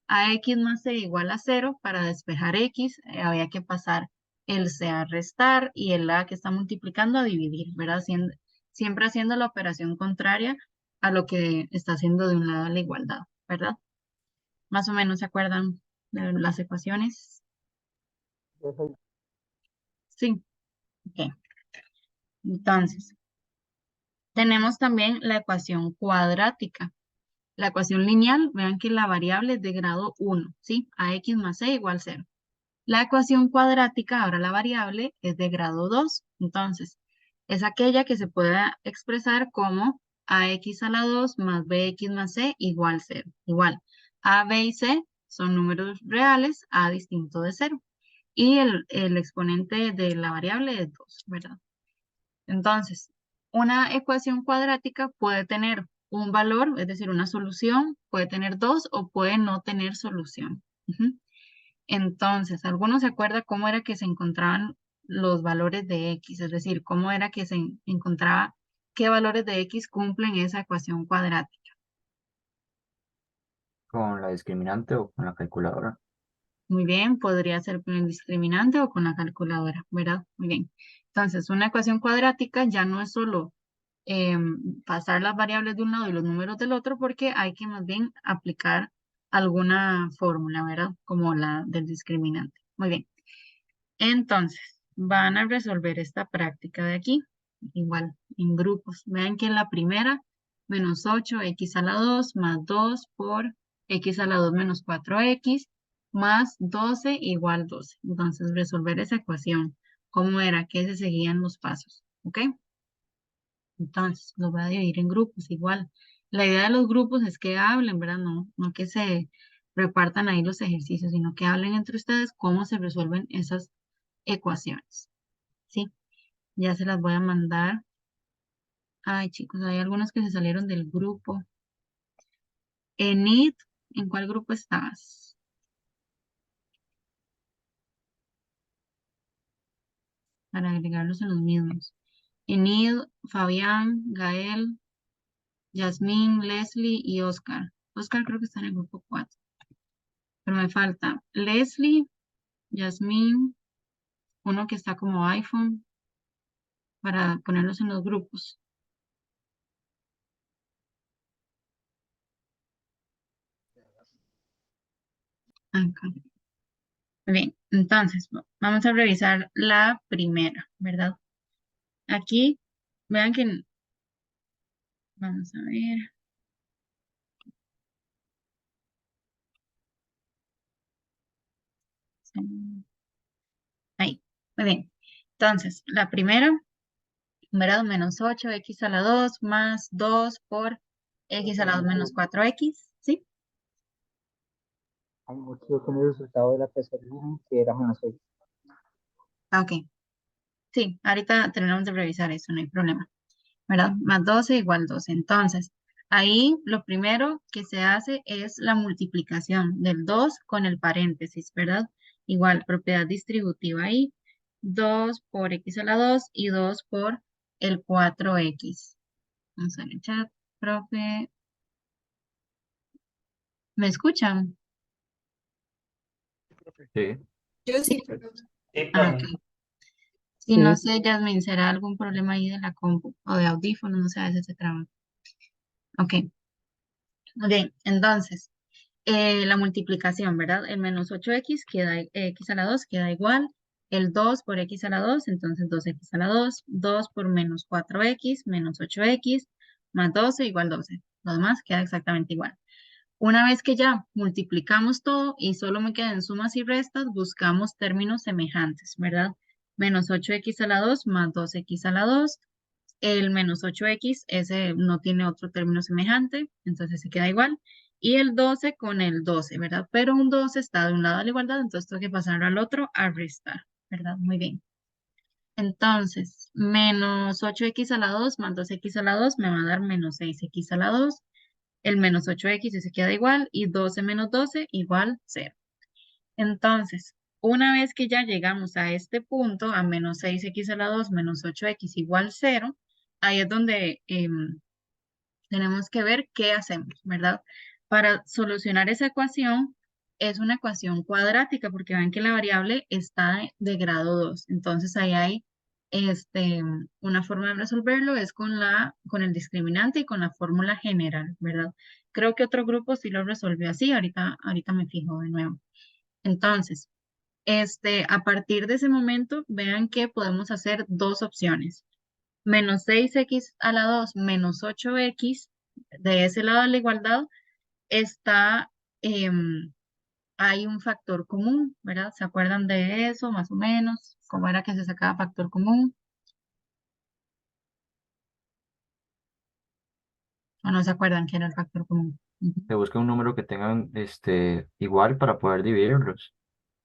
ax más c igual a 0, para despejar x había que pasar el c a restar y el a que está multiplicando a dividir, ¿verdad? Siempre haciendo la operación contraria a lo que está haciendo de un lado la igualdad, ¿verdad? Más o menos se acuerdan de las ecuaciones. Eso Sí, ok. Entonces, tenemos también la ecuación cuadrática. La ecuación lineal, vean que la variable es de grado 1, ¿sí? Ax más c igual 0. La ecuación cuadrática, ahora la variable, es de grado 2. Entonces, es aquella que se puede expresar como ax a la 2 más bx más c igual 0. Igual, a, b y c son números reales, a distinto de 0. Y el exponente de la variable es 2, ¿verdad? Entonces, una ecuación cuadrática puede tener un valor, es decir, una solución, puede tener dos o puede no tener solución. Entonces, ¿alguno se acuerda cómo era que se encontraban los valores de X? Es decir, cómo era que se encontraba qué valores de X cumplen esa ecuación cuadrática. Con la discriminante o con la calculadora. Muy bien, podría ser con el discriminante o con la calculadora, ¿verdad? Muy bien. Entonces, una ecuación cuadrática ya no es solo pasar las variables de un lado y los números del otro, porque hay que más bien aplicar alguna fórmula, ¿verdad? Como la del discriminante. Muy bien. Entonces, van a resolver esta práctica de aquí, igual, en grupos. Vean que en la primera, menos 8x a la 2 más 2 por x a la 2 menos 4x más 12 igual 12. Entonces, resolver esa ecuación, ¿cómo era? ¿Qué se seguían los pasos? ¿Ok? Entonces, lo voy a dividir en grupos igual. La idea de los grupos es que hablen, ¿verdad? No que se repartan ahí los ejercicios, sino que hablen entre ustedes cómo se resuelven esas ecuaciones. ¿Sí? Ya se las voy a mandar. Ay, chicos, hay algunos que se salieron del grupo. Enid, ¿en cuál grupo estabas? Para agregarlos en los mismos. Enid, Fabián, Gael, Yasmín, Leslie y Oscar. Oscar creo que está en el grupo 4. Pero me falta Leslie, Yasmín, uno que está como iPhone, para ponerlos en los grupos. Acá. Bien, entonces vamos a revisar la primera, ¿verdad? Aquí, vean que, vamos a ver. Sí, ahí, muy bien. Entonces, la primera, ¿verdad? Menos 8x a la 2 más 2 por x a la 2 menos 4x, ¿sí? Hay mucho con el resultado de la tercera línea, que era menos 6. Ok, sí, ahorita terminamos de revisar eso, no hay problema. ¿Verdad? Más 12 igual 12. Entonces, ahí lo primero que se hace es la multiplicación del 2 con el paréntesis, ¿verdad? Igual, propiedad distributiva ahí, 2 por x a la 2 y 2 por el 4x. Vamos a ver el chat, profe. ¿Me escuchan? Sí. Yo sí. Ah, ok. Si no sé, Yasmin, ¿será algún problema ahí de la compu o de audífonos? No sé, a veces se traba. Ok. Bien, entonces, la multiplicación, ¿verdad? El menos 8x queda, x a la 2 queda igual. El 2 por x a la 2, entonces 2x a la 2. 2 por menos 4x menos 8x más 12 igual 12. Lo demás queda exactamente igual. Una vez que ya multiplicamos todo y solo me quedan sumas y restas, buscamos términos semejantes, ¿verdad? Menos 8x a la 2 más 2x a la 2. El menos 8x, ese no tiene otro término semejante, entonces se queda igual. Y el 12 con el 12, ¿verdad? Pero un 12 está de un lado a la igualdad, entonces tengo que pasar al otro a restar, ¿verdad? Muy bien. Entonces, menos 8x a la 2 más 2x a la 2 me va a dar menos 6x a la 2. El menos 8x se queda igual y 12 menos 12 igual 0. Entonces, una vez que ya llegamos a este punto, a menos 6x a la 2 menos 8x igual 0, ahí es donde tenemos que ver qué hacemos, ¿verdad? Para solucionar esa ecuación, es una ecuación cuadrática, porque ven que la variable está de grado 2. Entonces, ahí hay una forma de resolverlo, es con el discriminante y con la fórmula general, ¿verdad? Creo que otro grupo sí lo resolvió así, ahorita me fijo de nuevo. Entonces, a partir de ese momento, vean que podemos hacer dos opciones. Menos 6x a la 2 menos 8x, de ese lado de la igualdad, está, hay un factor común, ¿verdad? ¿Se acuerdan de eso, más o menos? ¿Cómo era que se sacaba factor común? ¿O no se acuerdan qué era el factor común? Ujú. Se busca un número que tengan igual para poder dividirlos.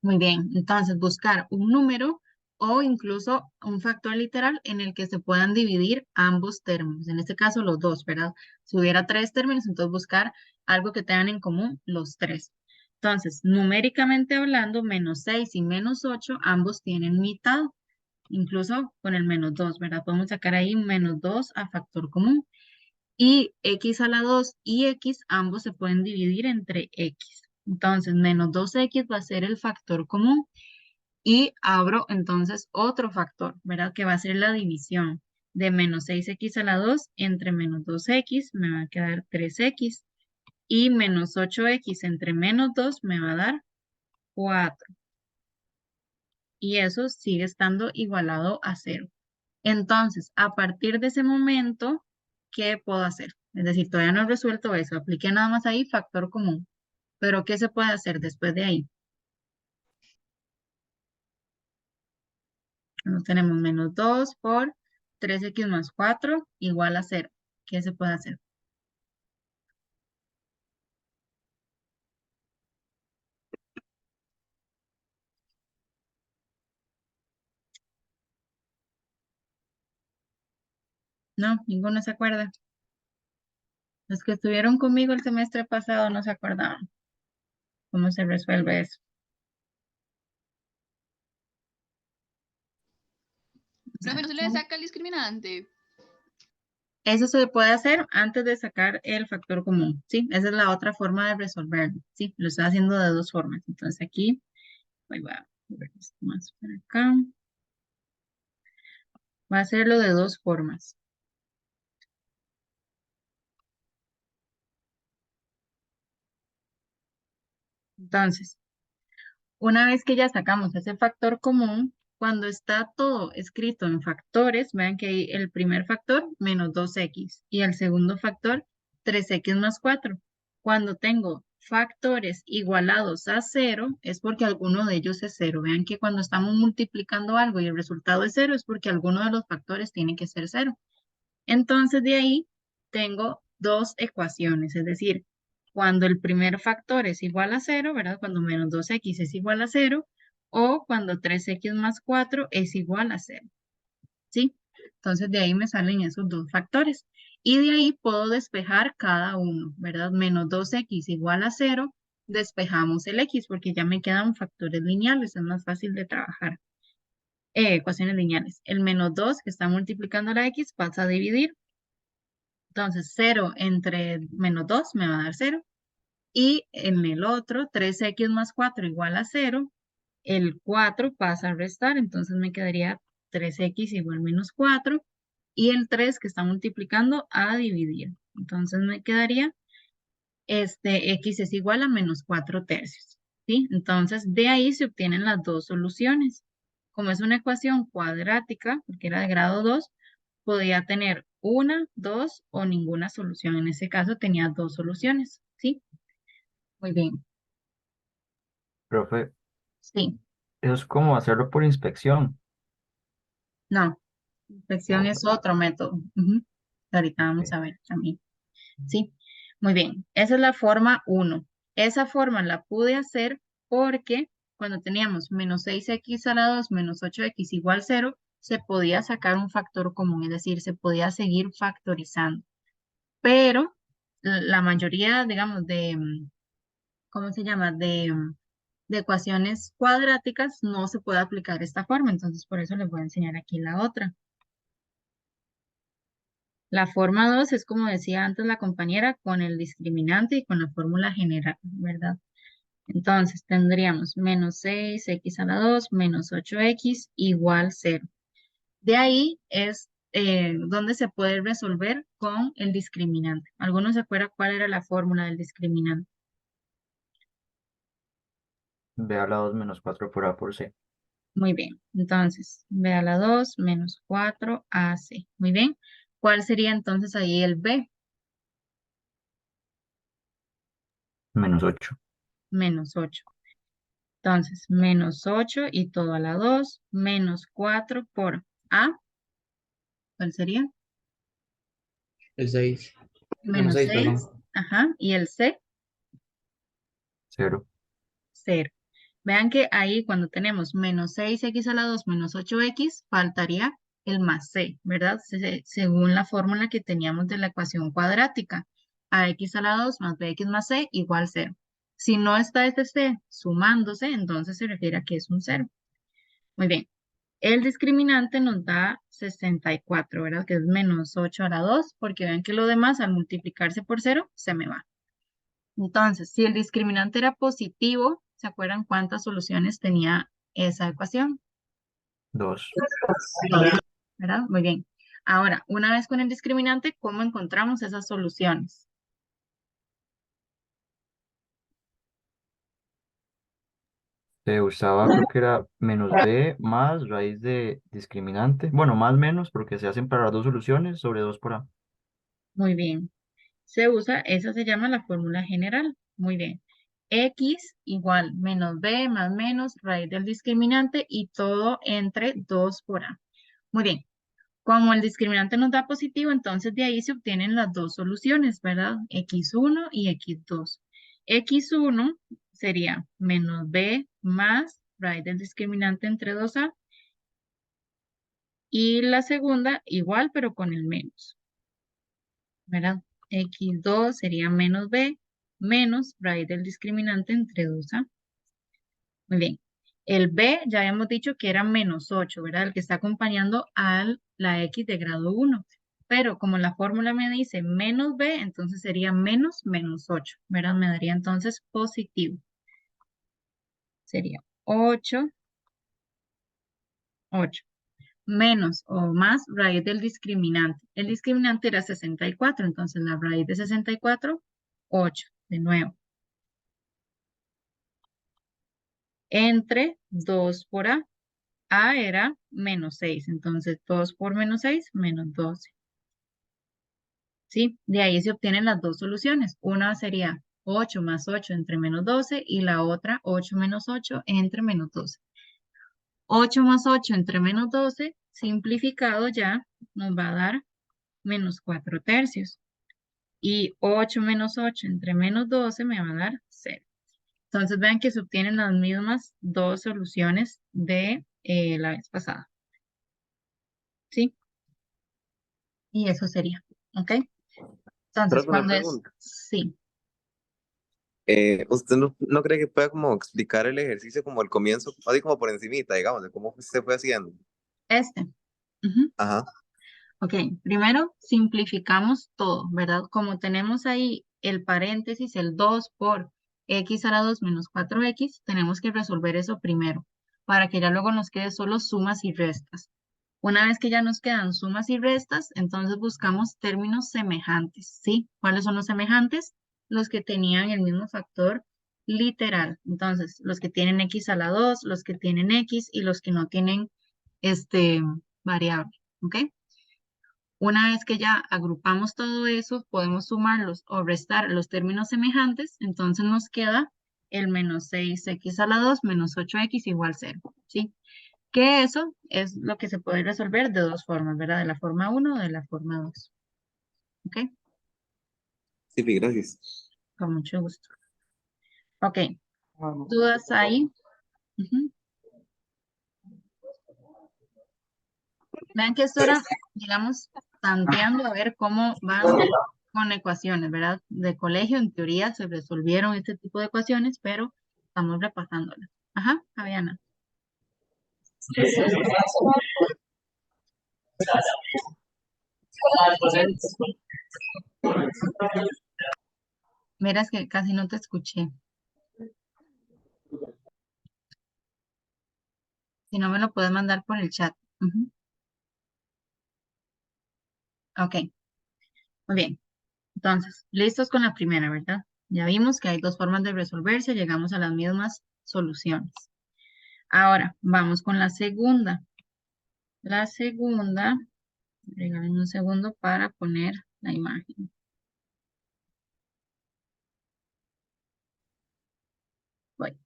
Muy bien, entonces buscar un número o incluso un factor literal en el que se puedan dividir ambos términos, en este caso los dos, ¿verdad? Si hubiera tres términos, entonces buscar algo que tengan en común los tres. Entonces, numéricamente hablando, menos 6 y menos 8, ambos tienen mitad, incluso con el menos 2, ¿verdad? Podemos sacar ahí menos 2 a factor común. Y x a la 2 y x, ambos se pueden dividir entre x. Entonces, menos 2x va a ser el factor común. Y abro entonces otro factor, ¿verdad? Que va a ser la división de menos 6x a la 2 entre menos 2x, me va a quedar 3x. Y menos 8x entre menos 2 me va a dar 4. Y eso sigue estando igualado a 0. Entonces, a partir de ese momento, ¿qué puedo hacer? Es decir, todavía no he resuelto eso. Apliqué nada más ahí factor común. Pero ¿qué se puede hacer después de ahí? Nos tenemos menos 2 por 3x más 4 igual a 0. ¿Qué se puede hacer? No, ninguno se acuerda. Los que estuvieron conmigo el semestre pasado no se acordaban. ¿Cómo se resuelve eso? Profe, ¿no se le saca el discriminante? Eso se puede hacer antes de sacar el factor común, ¿sí? Esa es la otra forma de resolverlo, ¿sí? Lo estoy haciendo de dos formas. Entonces aquí, voy a ver esto más por acá. Va a hacerlo de dos formas. Entonces, una vez que ya sacamos ese factor común, cuando está todo escrito en factores, vean que hay el primer factor, menos 2x, y el segundo factor, 3x más 4. Cuando tengo factores igualados a 0, es porque alguno de ellos es 0. Vean que cuando estamos multiplicando algo y el resultado es 0, es porque alguno de los factores tiene que ser 0. Entonces, de ahí tengo dos ecuaciones, es decir, cuando el primer factor es igual a 0, ¿verdad? Cuando menos 2x es igual a 0, o cuando 3x más 4 es igual a 0, ¿sí? Entonces, de ahí me salen esos dos factores. Y de ahí puedo despejar cada uno, ¿verdad? Menos 2x igual a 0, despejamos el x porque ya me quedan factores lineales, es más fácil de trabajar. Ecuaciones lineales. El menos 2 que está multiplicando la x pasa a dividir. Entonces, 0 entre menos 2 me va a dar 0. Y en el otro, 3x más 4 igual a 0. El 4 pasa a restar, entonces me quedaría 3x igual menos 4. Y el 3 que está multiplicando a dividir. Entonces me quedaría, x es igual a menos 4 tercios. ¿Sí? Entonces, de ahí se obtienen las dos soluciones. Como es una ecuación cuadrática, porque era de grado 2, podía tener una, dos o ninguna solución. En ese caso tenía dos soluciones, ¿sí? Muy bien, Profe, sí. eso es como hacerlo por inspección. No, inspección es otro método. Ujú. Ahorita vamos a ver también, ¿sí? Muy bien, esa es la forma 1. Esa forma la pude hacer porque cuando teníamos menos 6x a la 2 menos 8x igual 0, se podía sacar un factor común, es decir, se podía seguir factorizando. Pero la mayoría, digamos, ¿cómo se llama? De ecuaciones cuadráticas no se puede aplicar esta forma, entonces por eso les voy a enseñar aquí la otra. La forma 2 es como decía antes la compañera, con el discriminante y con la fórmula general, ¿verdad? Entonces tendríamos menos 6x a la 2 menos 8x igual 0. De ahí es donde se puede resolver con el discriminante. ¿Alguno se acuerda cuál era la fórmula del discriminante? B a la 2 menos 4 por A por C. Muy bien. Entonces, b a la 2 menos 4ac. Muy bien. ¿Cuál sería entonces ahí el b? Menos 8. Menos 8. Entonces, menos 8 y todo a la 2, menos 4 por a. ¿Cuál sería? El 6. Menos Menos 6, 6. perdón. Ajá. Y el c, 0. 0. Vean que ahí cuando tenemos menos 6x a la 2 menos 8x, faltaría el más c, ¿verdad? Según la fórmula que teníamos de la ecuación cuadrática. Ax a la 2 más bx más c igual 0. Si no está este C sumándose, entonces se refiere a que es un cero. Muy bien. El discriminante nos da 64, ¿verdad? Que es menos 8 a la 2, porque ven que lo demás al multiplicarse por cero se me va. Entonces, si el discriminante era positivo, ¿se acuerdan cuántas soluciones tenía esa ecuación? 2. Dos, ¿verdad? Muy bien. Ahora, una vez con el discriminante, ¿cómo encontramos esas soluciones? Se usaba, creo que era menos b más raíz de discriminante. Bueno, más menos, porque se hacen para las dos soluciones sobre 2 por a. Muy bien. Se usa, esa se llama la fórmula general. Muy bien. X igual menos b más menos raíz del discriminante y todo entre 2 por a. Muy bien. Como el discriminante nos da positivo, entonces de ahí se obtienen las dos soluciones, ¿verdad? X1 y X2. X1 sería menos b más raíz del discriminante entre 2a. Y la segunda igual, pero con el menos, ¿verdad? X2 sería menos b menos raíz del discriminante entre 2a. Muy bien. El b ya habíamos dicho que era menos 8, ¿verdad? El que está acompañando a la x de grado 1. Pero como la fórmula me dice menos b, entonces sería menos 8, ¿verdad? Me daría entonces positivo. Sería 8, 8. Menos o más raíz del discriminante. El discriminante era 64, entonces la raíz de 64, 8, de nuevo. Entre 2 por a. A era menos 6, entonces 2 por menos 6, menos 12. ¿Sí? De ahí se obtienen las dos soluciones. Una sería 8 más 8 entre menos 12 y la otra 8 menos 8 entre menos 12. 8 más 8 entre menos 12, simplificado ya, nos va a dar menos 4 tercios. Y 8 menos 8 entre menos 12 me va a dar 0. Entonces vean que se obtienen las mismas dos soluciones de la vez pasada. ¿Sí? Y eso sería. ¿Ok? Pero Entonces, alguna cuando es, pregunta. sí, ¿Usted no cree que pueda como explicar el ejercicio como al comienzo, así como por encimita, digamos, de cómo se fue haciendo? este. Ujú. Ajá. Ok, primero simplificamos todo, ¿verdad? Como tenemos ahí el paréntesis, el 2 por x a la 2 menos 4x, tenemos que resolver eso primero, para que ya luego nos quede solo sumas y restas. Una vez que ya nos quedan sumas y restas, entonces buscamos términos semejantes, ¿sí? ¿Cuáles son los semejantes? Los que tenían el mismo factor literal. Entonces, los que tienen x a la 2, los que tienen x y los que no tienen este variable, ¿ok? Una vez que ya agrupamos todo eso, podemos sumarlos o restar los términos semejantes, entonces nos queda el menos 6x a la 2 menos 8x igual 0, ¿sí? Que eso es lo que se puede resolver de dos formas, ¿verdad? De la forma 1 o de la forma 2. ¿Ok? Sí, Pi, gracias. Con mucho gusto. Ok, Bueno, ¿dudas ahí? Ujú. Vean que esto era, digamos, tanteando a ver cómo van con ecuaciones, ¿verdad? De colegio, en teoría, se resolvieron este tipo de ecuaciones, pero estamos repasándolas. Ajá, Fabiana. Miras que casi no te escuché. Si no, me lo puedes mandar por el chat. Ujú. Ok, muy bien. Entonces, listos con la primera, ¿verdad? Ya vimos que hay dos formas de resolverse, llegamos a las mismas soluciones. Ahora, vamos con la segunda. La segunda, regálenme un segundo para poner la imagen. Voy.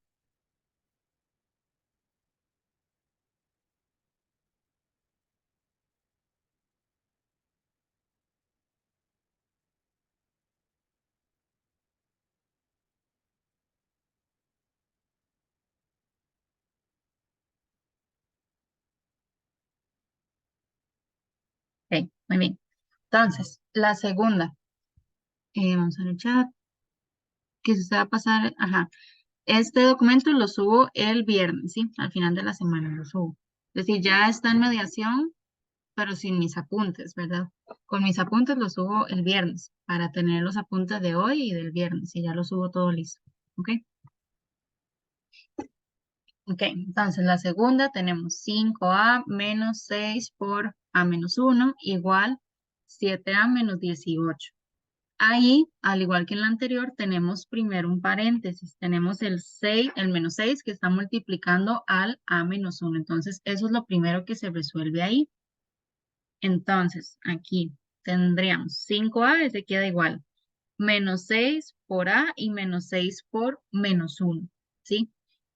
Ok, muy bien. Entonces, la segunda, vamos a ver el chat. Ok, que si usted va a pasar, ajá, este documento lo subo el viernes, ¿sí? Al final de la semana lo subo. Es decir, ya está en mediación, pero sin mis apuntes, ¿verdad? Con mis apuntes lo subo el viernes para tener los apuntes de hoy y del viernes y ya lo subo todo listo, ¿ok? Ok, entonces la segunda tenemos 5a menos 6 por a menos 1 igual 7a menos 18. Ahí, al igual que en la anterior, tenemos primero un paréntesis. Tenemos el 6, el menos 6 que está multiplicando al a menos 1. Entonces, eso es lo primero que se resuelve ahí. Entonces, aquí tendríamos 5a, ese queda igual. Menos 6 por a y menos 6 por menos 1. ¿Sí?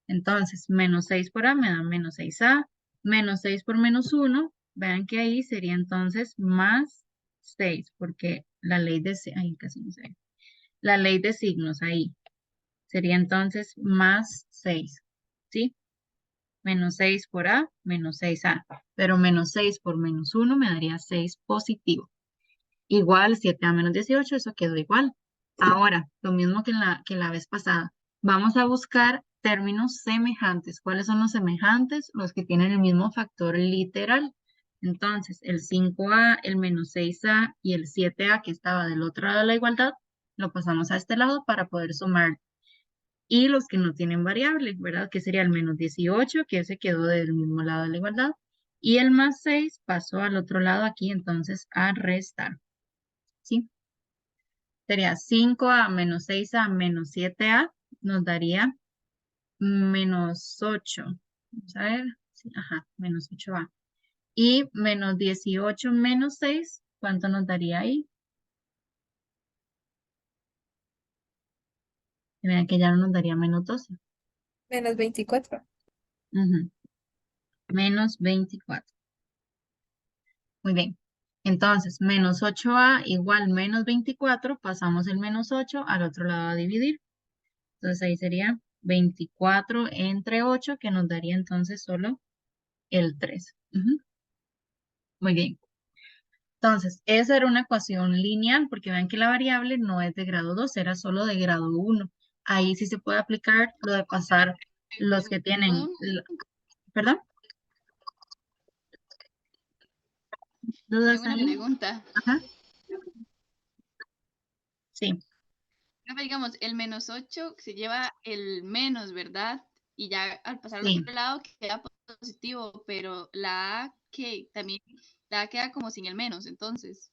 Entonces, menos 6 por a me da menos 6a. Menos 6 por menos 1. Vean que ahí sería entonces más 6, porque la ley de... Ahí casi no sé. La ley de signos ahí. Sería entonces más 6. ¿Sí? Menos 6 por a, menos 6a. Pero menos 6 por menos 1 me daría 6 positivo. Igual 7a menos 18, eso quedó igual. Ahora, lo mismo que la vez pasada. Vamos a buscar términos semejantes. ¿Cuáles son los semejantes? Los que tienen el mismo factor literal. Entonces, el 5a, el menos 6a y el 7a que estaba del otro lado de la igualdad, lo pasamos a este lado para poder sumar. Y los que no tienen variable, ¿verdad? Que sería el menos 18, que ese quedó del mismo lado de la igualdad. Y el más 6 pasó al otro lado aquí, entonces a restar. ¿Sí? Sería 5a menos 6a menos 7a, nos daría menos 8. Vamos a ver. Sí, ajá, menos 8a. Y menos 18 menos 6, ¿cuánto nos daría ahí? Vean que ya no nos daría menos 12. Menos 24. Ujú, menos 24. Muy bien. Entonces, menos 8a igual menos 24, pasamos el menos 8 al otro lado a dividir. Entonces ahí sería 24 entre 8, que nos daría entonces solo el 3. Ujú. Muy bien. Entonces, esa era una ecuación lineal, porque vean que la variable no es de grado 2, era solo de grado 1. Ahí sí se puede aplicar lo de pasar los que tienen... ¿Perdón? ¿Dudas Tengo una ahí? pregunta. Ajá. Sí, Profe, digamos, el menos 8 se lleva el menos, ¿verdad? Y ya al pasar al sí. otro lado queda positivo, pero la A que también, la A queda como sin el menos, entonces.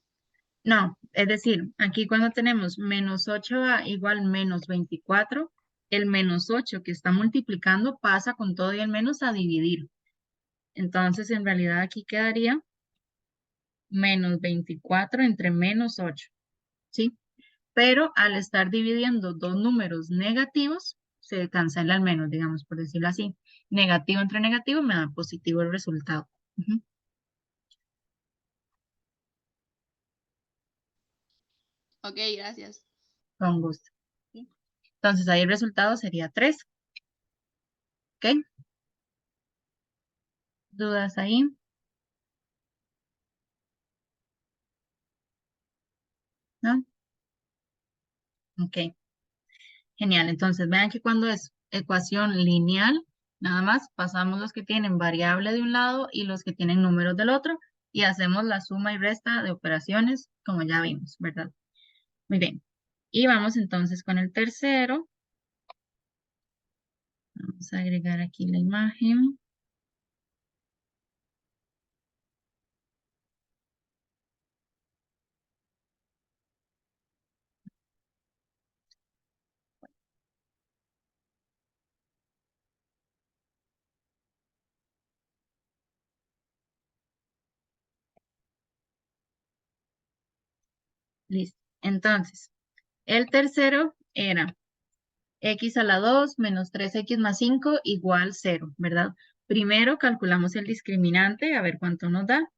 No, es decir, aquí cuando tenemos menos 8a igual menos 24, el menos 8 que está multiplicando pasa con todo y el menos a dividir. Entonces, en realidad aquí quedaría menos 24 entre menos 8, ¿sí? Pero al estar dividiendo dos números negativos, se cancela el menos, digamos, por decirlo así. Negativo entre negativo me da positivo el resultado. Ujú, Ok, gracias. con gusto. ¿Sí? Entonces ahí el resultado sería 3. ¿Ok? ¿Dudas ahí? ¿No? Ok. Genial. Entonces vean que cuando es ecuación lineal, nada más pasamos los que tienen variable de un lado y los que tienen números del otro y hacemos la suma y resta de operaciones como ya vimos, ¿verdad? Muy bien. Y vamos entonces con el tercero. Vamos a agregar aquí la imagen. Listo. Entonces, el tercero era x a la 2 menos 3x más 5 igual 0, ¿verdad? Primero calculamos el discriminante, a ver cuánto nos da.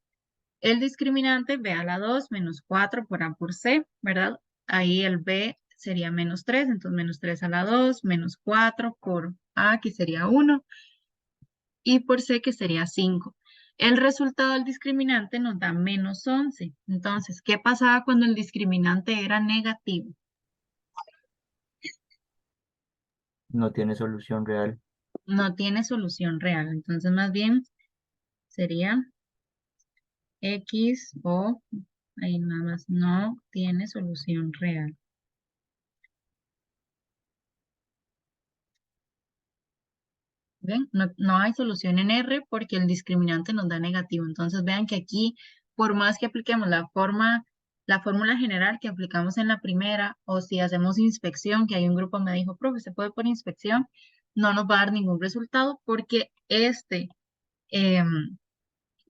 El discriminante b a la 2 menos 4 por a por c, ¿verdad? Ahí el b sería menos 3, entonces menos 3 a la 2, menos 4 por a, que sería 1, y por c, que sería 5. El resultado del discriminante nos da menos 11. Entonces, ¿qué pasaba cuando el discriminante era negativo? No tiene solución real. No tiene solución real. Entonces, más bien sería X o, ahí nada más, no tiene solución real. ¿Ven? No hay solución en R porque el discriminante nos da negativo. Entonces vean que aquí, por más que apliquemos la fórmula general que aplicamos en la primera, o si hacemos inspección, que hay un grupo me dijo, profe, ¿se puede por inspección? No nos va a dar ningún resultado porque em,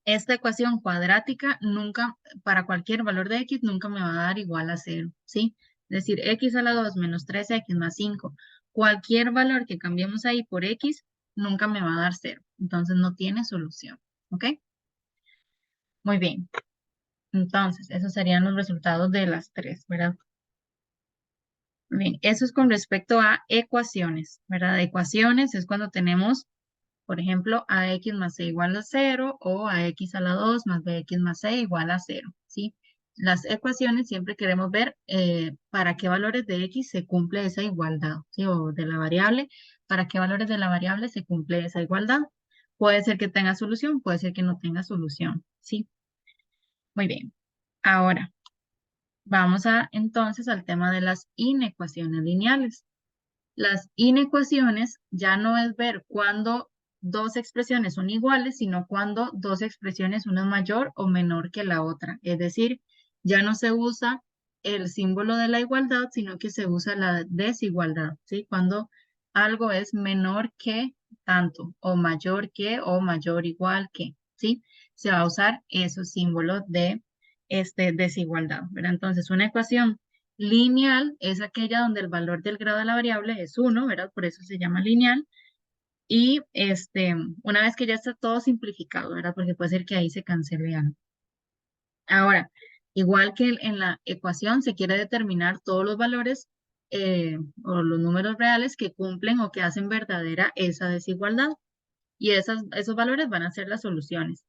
esta ecuación cuadrática nunca, para cualquier valor de X, nunca me va a dar igual a 0, ¿sí? Es decir, X a la 2 menos 3X más 5. Cualquier valor que cambiemos ahí por X, nunca me va a dar 0. Entonces no tiene solución, ¿ok? Muy bien. Entonces, esos serían los resultados de las tres, ¿verdad? Bien, eso es con respecto a ecuaciones, ¿verdad? Ecuaciones es cuando tenemos, por ejemplo, ax más c igual a 0 o ax a la 2 más bx más c igual a 0, ¿sí? Las ecuaciones siempre queremos ver para qué valores de x se cumple esa igualdad, ¿sí? O de la variable, para qué valores de la variable se cumple esa igualdad. Puede ser que tenga solución, puede ser que no tenga solución, ¿sí? Muy bien. Ahora, vamos entonces al tema de las inecuaciones lineales. Las inecuaciones ya no es ver cuándo dos expresiones son iguales, sino cuando dos expresiones, una es mayor o menor que la otra. Es decir, ya no se usa el símbolo de la igualdad, sino que se usa la desigualdad, ¿sí? Cuando algo es menor que tanto, o mayor que, o mayor igual que, ¿sí? Se va a usar esos símbolos de desigualdad, ¿verdad? Entonces, una ecuación lineal es aquella donde el valor del grado de la variable es 1, ¿verdad? Por eso se llama lineal. Y una vez que ya está todo simplificado, ¿verdad? Porque puede ser que ahí se cancele algo. Ahora, igual que en la ecuación se quiere determinar todos los valores o los números reales que cumplen o que hacen verdadera esa desigualdad. Y esos valores van a ser las soluciones.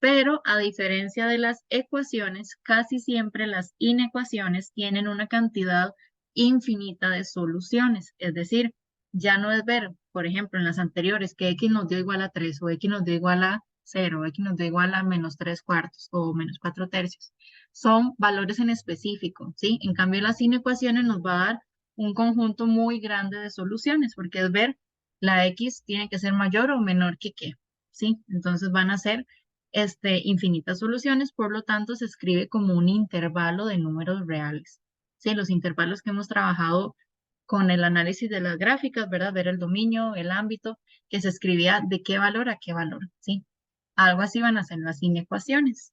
Pero a diferencia de las ecuaciones, casi siempre las inecuaciones tienen una cantidad infinita de soluciones. Es decir, ya no es ver, por ejemplo, en las anteriores que x nos dio igual a 3 o x nos dio igual a 0, o x nos dio igual a menos 3 cuartos o menos 4 tercios. Son valores en específico, ¿sí? En cambio, las inecuaciones nos va a dar un conjunto muy grande de soluciones, porque es ver la x tiene que ser mayor o menor que qué, ¿sí? Entonces van a ser infinitas soluciones, por lo tanto se escribe como un intervalo de números reales. Sí, los intervalos que hemos trabajado con el análisis de las gráficas, ¿verdad? Ver el dominio, el ámbito, que se escribía de qué valor a qué valor, ¿sí? Algo así van a ser las inecuaciones.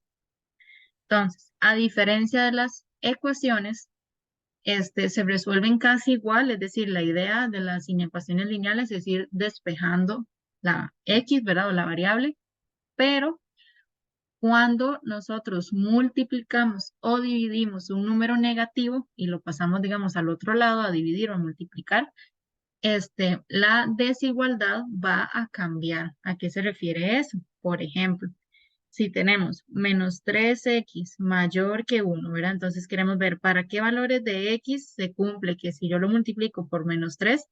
Entonces, a diferencia de las ecuaciones, se resuelven casi igual, es decir, la idea de las inecuaciones lineales es ir despejando la x, ¿verdad? O la variable, pero cuando nosotros multiplicamos o dividimos un número negativo y lo pasamos, digamos, al otro lado a dividir o a multiplicar, la desigualdad va a cambiar. ¿A qué se refiere eso? Por ejemplo, si tenemos menos 3x mayor que 1, ¿verdad? Entonces queremos ver para qué valores de x se cumple que si yo lo multiplico por menos 3,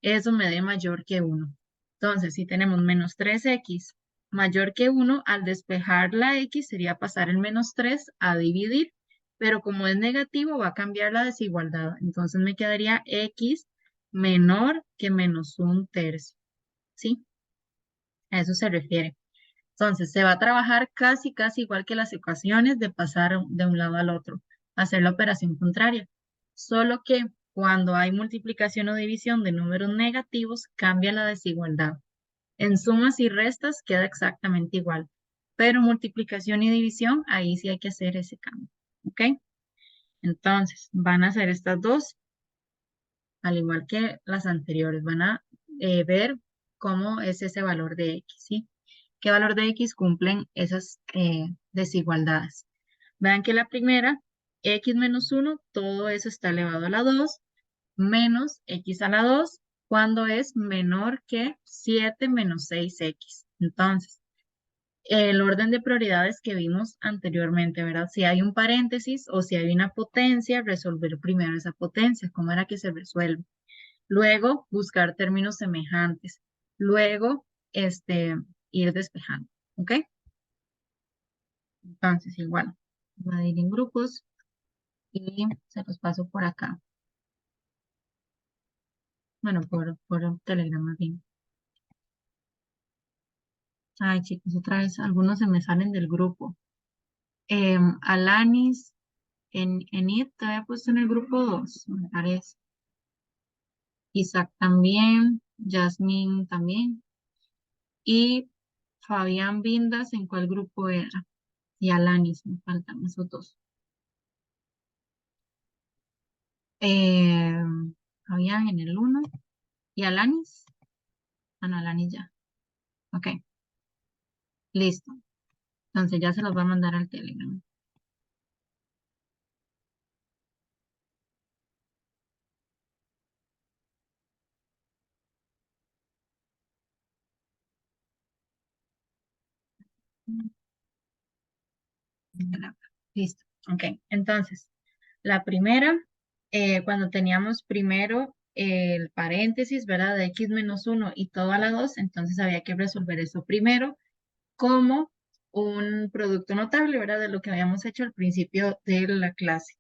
eso me dé mayor que 1. Entonces, si tenemos menos 3x mayor que 1, al despejar la x sería pasar el menos 3 a dividir, pero como es negativo va a cambiar la desigualdad. Entonces me quedaría x menor que menos 1/3, ¿sí? A eso se refiere. Entonces, se va a trabajar casi igual que las ecuaciones de pasar de un lado al otro, hacer la operación contraria. Solo que cuando hay multiplicación o división de números negativos, cambia la desigualdad. En sumas y restas queda exactamente igual, pero multiplicación y división, ahí sí hay que hacer ese cambio. ¿Ok? Entonces, van a hacer estas dos, al igual que las anteriores. Van a ver cómo es ese valor de x, ¿sí? ¿Qué valor de x cumplen esas desigualdades? Vean que la primera, x menos 1, todo eso está elevado a la 2, menos x a la 2, cuando es menor que 7 menos 6x. Entonces, el orden de prioridades que vimos anteriormente, ¿verdad? Si hay un paréntesis o si hay una potencia, resolver primero esa potencia. ¿Cómo era que se resuelve? Luego, buscar términos semejantes. Luego, ir despejando. ¿Ok? Entonces, igual, voy a ir en grupos y se los paso por acá. Bueno, por Telegram más bien. Ay, chicos, otra vez, algunos se me salen del grupo. Alanis, en IT, te había puesto en el grupo 2, me parece. Isaac también, Jasmine también. Y Fabián Vindas, ¿en cuál grupo era? Y Alanis, me faltan esos dos. Eh, Fabián en el 1 y Alanis. Ah, no, Alanis ya. Ok, listo. Entonces ya se los va a mandar al Telegram. Listo. Ok, entonces, la primera, cuando teníamos primero el paréntesis, ¿verdad? De x menos 1 y todo a la 2, entonces había que resolver eso primero como un producto notable, ¿verdad? De lo que habíamos hecho al principio de la clase.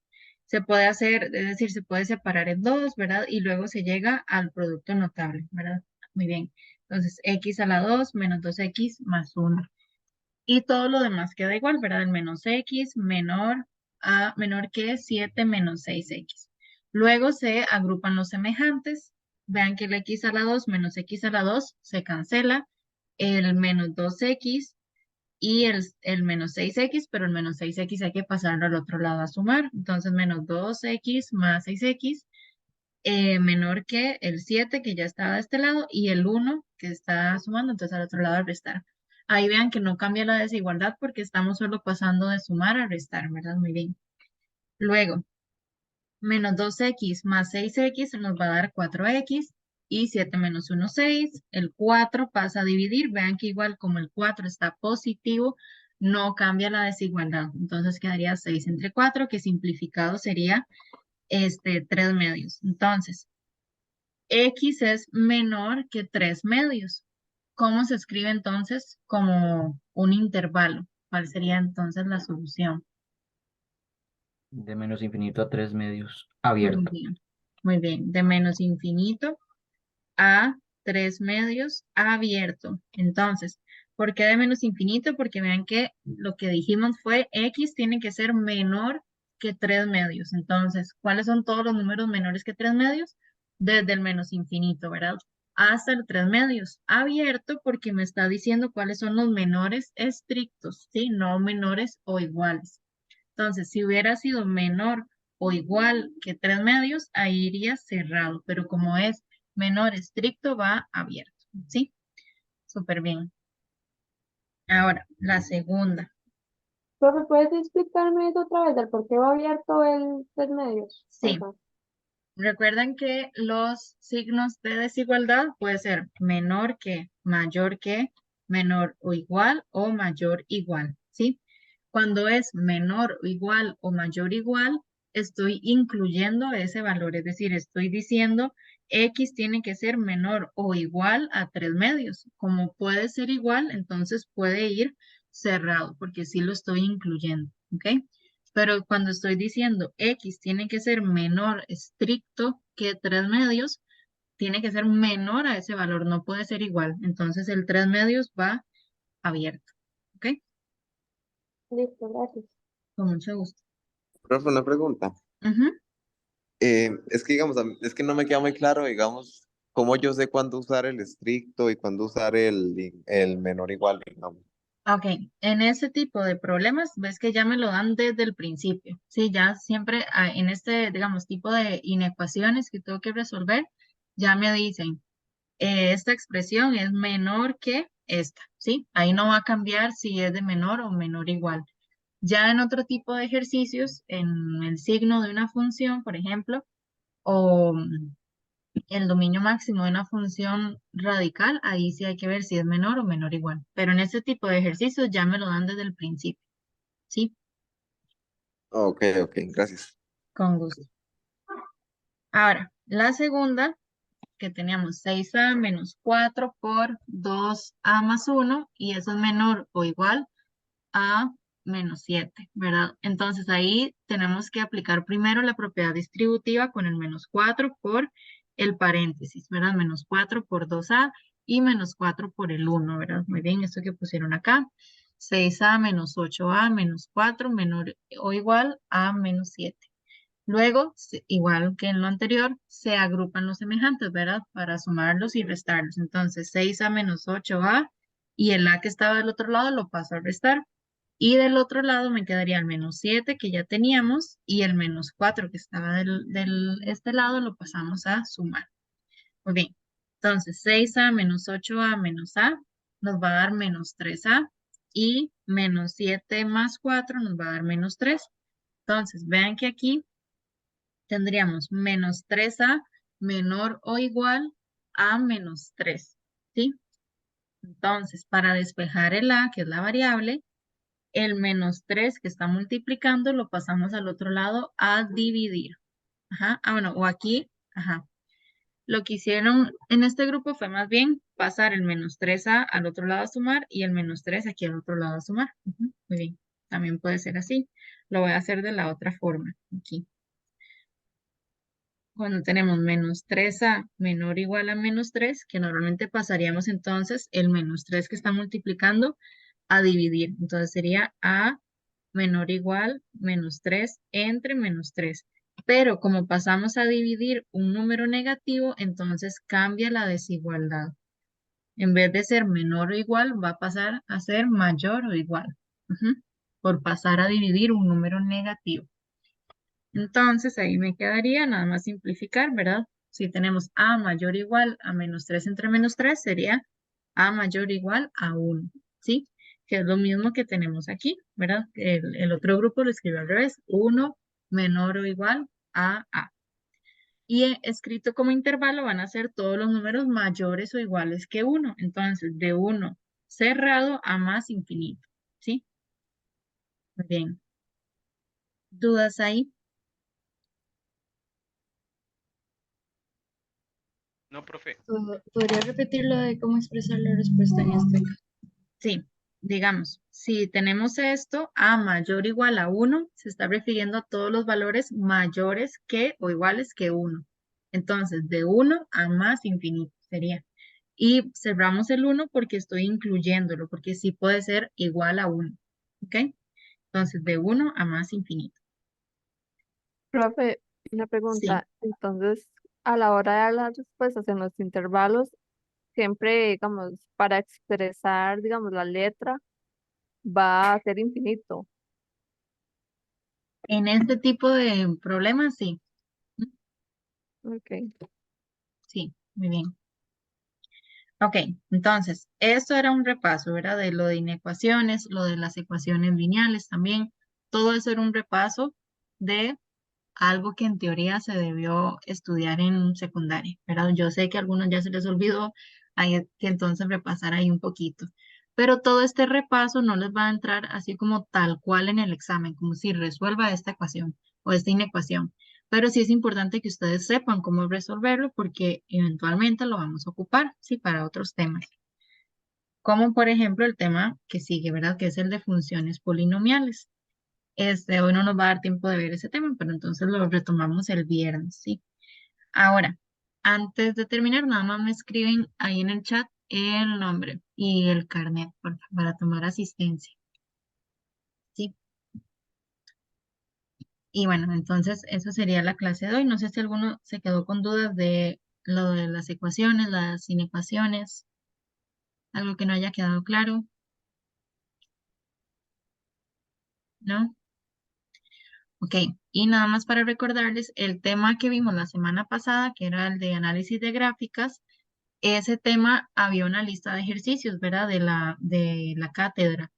Se puede hacer, es decir, se puede separar en dos, ¿verdad? Y luego se llega al producto notable, ¿verdad? Muy bien. Entonces, x a la 2 menos 2x más 1. Y todo lo demás queda igual, ¿verdad? El menos x menor que 7 menos 6x. Luego se agrupan los semejantes. Vean que el x a la 2 menos x a la 2 se cancela. El menos 2x y el menos 6x, pero el menos 6x hay que pasarlo al otro lado a sumar. Entonces, menos 2x más 6x menor que el 7 que ya estaba de este lado y el 1 que está sumando, entonces al otro lado al restar. Ahí vean que no cambia la desigualdad porque estamos solo pasando de sumar a restar, ¿verdad? Muy bien. Luego, menos 2x más 6x nos va a dar 4x y 7 menos 1, 6. El 4 pasa a dividir. Vean que igual como el 4 está positivo, no cambia la desigualdad. Entonces quedaría 6 entre 4, que simplificado sería 3 medios. Entonces, x es menor que 3 medios. ¿Cómo se escribe entonces como un intervalo? ¿Cuál sería entonces la solución? De menos infinito a 3 medios Muy abierto. bien, muy bien. De menos infinito a 3 medios abierto. Entonces, ¿por qué de menos infinito? Porque vean que lo que dijimos fue x tiene que ser menor que 3 medios. Entonces, ¿cuáles son todos los números menores que 3 medios? Desde el menos infinito, ¿verdad? Hasta el 3 medios. Abierto porque me está diciendo cuáles son los menores estrictos, ¿sí? No menores o iguales. Entonces, si hubiera sido menor o igual que 3 medios, ahí iría cerrado, pero como es menor estricto, va abierto, ¿sí? Súper bien. Ahora, la segunda. Profe, ¿puedes explicarme eso otra vez del por qué va abierto el 3 medios? Sí, Porfa. recuerden que los signos de desigualdad puede ser menor que, mayor que, menor o mayor igual, ¿sí? Cuando es menor o igual o mayor igual, estoy incluyendo ese valor, es decir, estoy diciendo x tiene que ser menor o igual a 3 medios. Como puede ser igual, entonces puede ir cerrado, porque sí lo estoy incluyendo, ¿ok? Pero cuando estoy diciendo x tiene que ser menor estricto que 3 medios, tiene que ser menor a ese valor, no puede ser igual. Entonces el 3 medios va abierto, ¿ok? Listo, gracias. Con mucho gusto. Profe, una pregunta. Ujú. Es que, digamos, es que no me queda muy claro, digamos, cómo yo sé cuándo usar el estricto y cuándo usar el menor igual, digamos. Ok, en ese tipo de problemas, ves que ya me lo dan desde el principio, ¿sí? Ya siempre en este, digamos, tipo de inecuaciones que tengo que resolver, ya me dicen, esta expresión es menor que esta, ¿sí? Ahí no va a cambiar si es de menor o menor igual. Ya en otro tipo de ejercicios, en el signo de una función, por ejemplo, o el dominio máximo de una función radical, ahí sí hay que ver si es menor o menor igual. Pero en este tipo de ejercicios ya me lo dan desde el principio, ¿sí? Ok, ok, gracias. Con gusto. Ahora, la segunda que teníamos 6a menos 4 por 2a más 1 y eso es menor o igual a menos 7, ¿verdad? Entonces ahí tenemos que aplicar primero la propiedad distributiva con el menos 4 por el paréntesis, ¿verdad? Menos 4 por 2a y menos 4 por el 1, ¿verdad? Muy bien, esto que pusieron acá. 6a menos 8a menos 4 menor o igual a menos 7. Luego, igual que en lo anterior, se agrupan los semejantes, ¿verdad? Para sumarlos y restarlos. Entonces, 6a menos 8a y el a que estaba del otro lado lo paso a restar. Y del otro lado me quedaría el menos 7 que ya teníamos y el menos 4 que estaba este lado lo pasamos a sumar. Muy bien. Entonces, 6a menos 8a menos a nos va a dar menos 3a y menos 7 más 4 nos va a dar menos 3. Entonces, vean que aquí tendríamos menos 3a menor o igual a menos 3, ¿sí? Entonces, para despejar el a, que es la variable, el menos 3 que está multiplicando lo pasamos al otro lado a dividir. Ajá. Ah, bueno, o aquí, ajá. Lo que hicieron en este grupo fue más bien pasar el menos 3a al otro lado a sumar y el menos 3 aquí al otro lado a sumar. Ujú, muy bien. También puede ser así. Lo voy a hacer de la otra forma. Aquí. Cuando tenemos menos 3a menor o igual a menos 3, que normalmente pasaríamos entonces el menos 3 que está multiplicando a dividir. Entonces sería a menor o igual menos 3 entre menos 3. Pero como pasamos a dividir un número negativo, entonces cambia la desigualdad. En vez de ser menor o igual, va a pasar a ser mayor o igual. Ujú, por pasar a dividir un número negativo. Entonces ahí me quedaría nada más simplificar, ¿verdad? Si tenemos a mayor o igual a menos 3 entre menos 3, sería a mayor o igual a 1, ¿sí? Que es lo mismo que tenemos aquí, ¿verdad? El otro grupo lo escribe al revés, 1 menor o igual a A. Y escrito como intervalo van a ser todos los números mayores o iguales que 1. Entonces, de 1 cerrado a más infinito, ¿sí? Muy bien. ¿Dudas ahí? No, profe. ¿Podría repetir lo de cómo expresar la respuesta en este caso? Sí, digamos, si tenemos esto, a mayor o igual a 1, se está refiriendo a todos los valores mayores que o iguales que 1. Entonces, de 1 a más infinito sería. Y cerramos el 1 porque estoy incluyéndolo, porque sí puede ser igual a 1. ¿Ok? Entonces, de 1 a más infinito. Profe, una Sí. pregunta. Entonces, a la hora de dar las respuestas en los intervalos, siempre, digamos, para expresar, digamos, la letra, va a ser infinito. En este tipo de problemas, sí. Ok. Sí, muy bien. Ok, entonces, esto era un repaso, ¿verdad? De lo de inecuaciones, lo de las ecuaciones lineales también. Todo eso era un repaso de algo que en teoría se debió estudiar en secundaria, ¿verdad? Yo sé que a algunos ya se les olvidó, hay que entonces repasar ahí un poquito. Pero todo este repaso no les va a entrar así como tal cual en el examen, como si resuelva esta ecuación o esta inecuación. Pero sí es importante que ustedes sepan cómo resolverlo porque eventualmente lo vamos a ocupar, sí, para otros temas. Como por ejemplo el tema que sigue, ¿verdad? Que es el de funciones polinomiales. Hoy no nos va a dar tiempo de ver ese tema, pero entonces lo retomamos el viernes, ¿sí? Ahora, antes de terminar, nada más me escriben ahí en el chat el nombre y el carnet, por favor, para tomar asistencia, ¿sí? Y bueno, entonces esa sería la clase de hoy. No sé si alguno se quedó con dudas de lo de las ecuaciones, las inecuaciones, algo que no haya quedado claro, ¿no? Ok, y nada más para recordarles el tema que vimos la semana pasada, que era el de análisis de gráficas. Ese tema había una lista de ejercicios, ¿verdad? De la cátedra.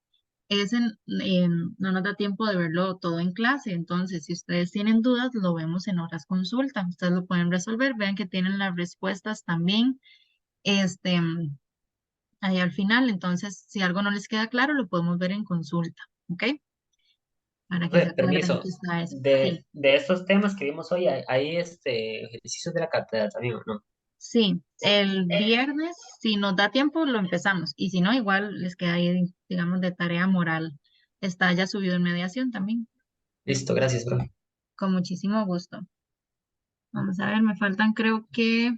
Ese no nos da tiempo de verlo todo en clase, entonces si ustedes tienen dudas, lo vemos en horas consulta. Ustedes lo pueden resolver, vean que tienen las respuestas también este, ahí al final. Entonces, si algo no les queda claro, lo podemos ver en consulta, ¿ok? Para que se acuerden Permiso, que está eso. de, Sí. de estos temas que vimos hoy, hay ejercicios de la cátedra también, ¿o no? Sí, el viernes, si nos da tiempo, lo empezamos. Y si no, igual les queda ahí, digamos, de tarea moral. Está ya subido en mediación también, Listo, gracias, profe. con muchísimo gusto. Vamos a ver, me faltan creo que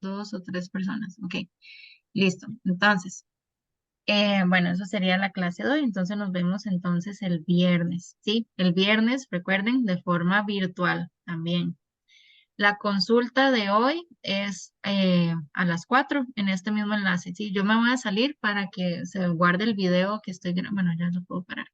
2 o 3 personas. Ok, listo. Entonces, bueno, eso sería la clase de hoy. Entonces nos vemos entonces el viernes, ¿sí? El viernes, recuerden, de forma virtual también. La consulta de hoy es a las 4 en este mismo enlace. Sí, yo me voy a salir para que se guarde el video que estoy grabando. Bueno, ya lo puedo parar.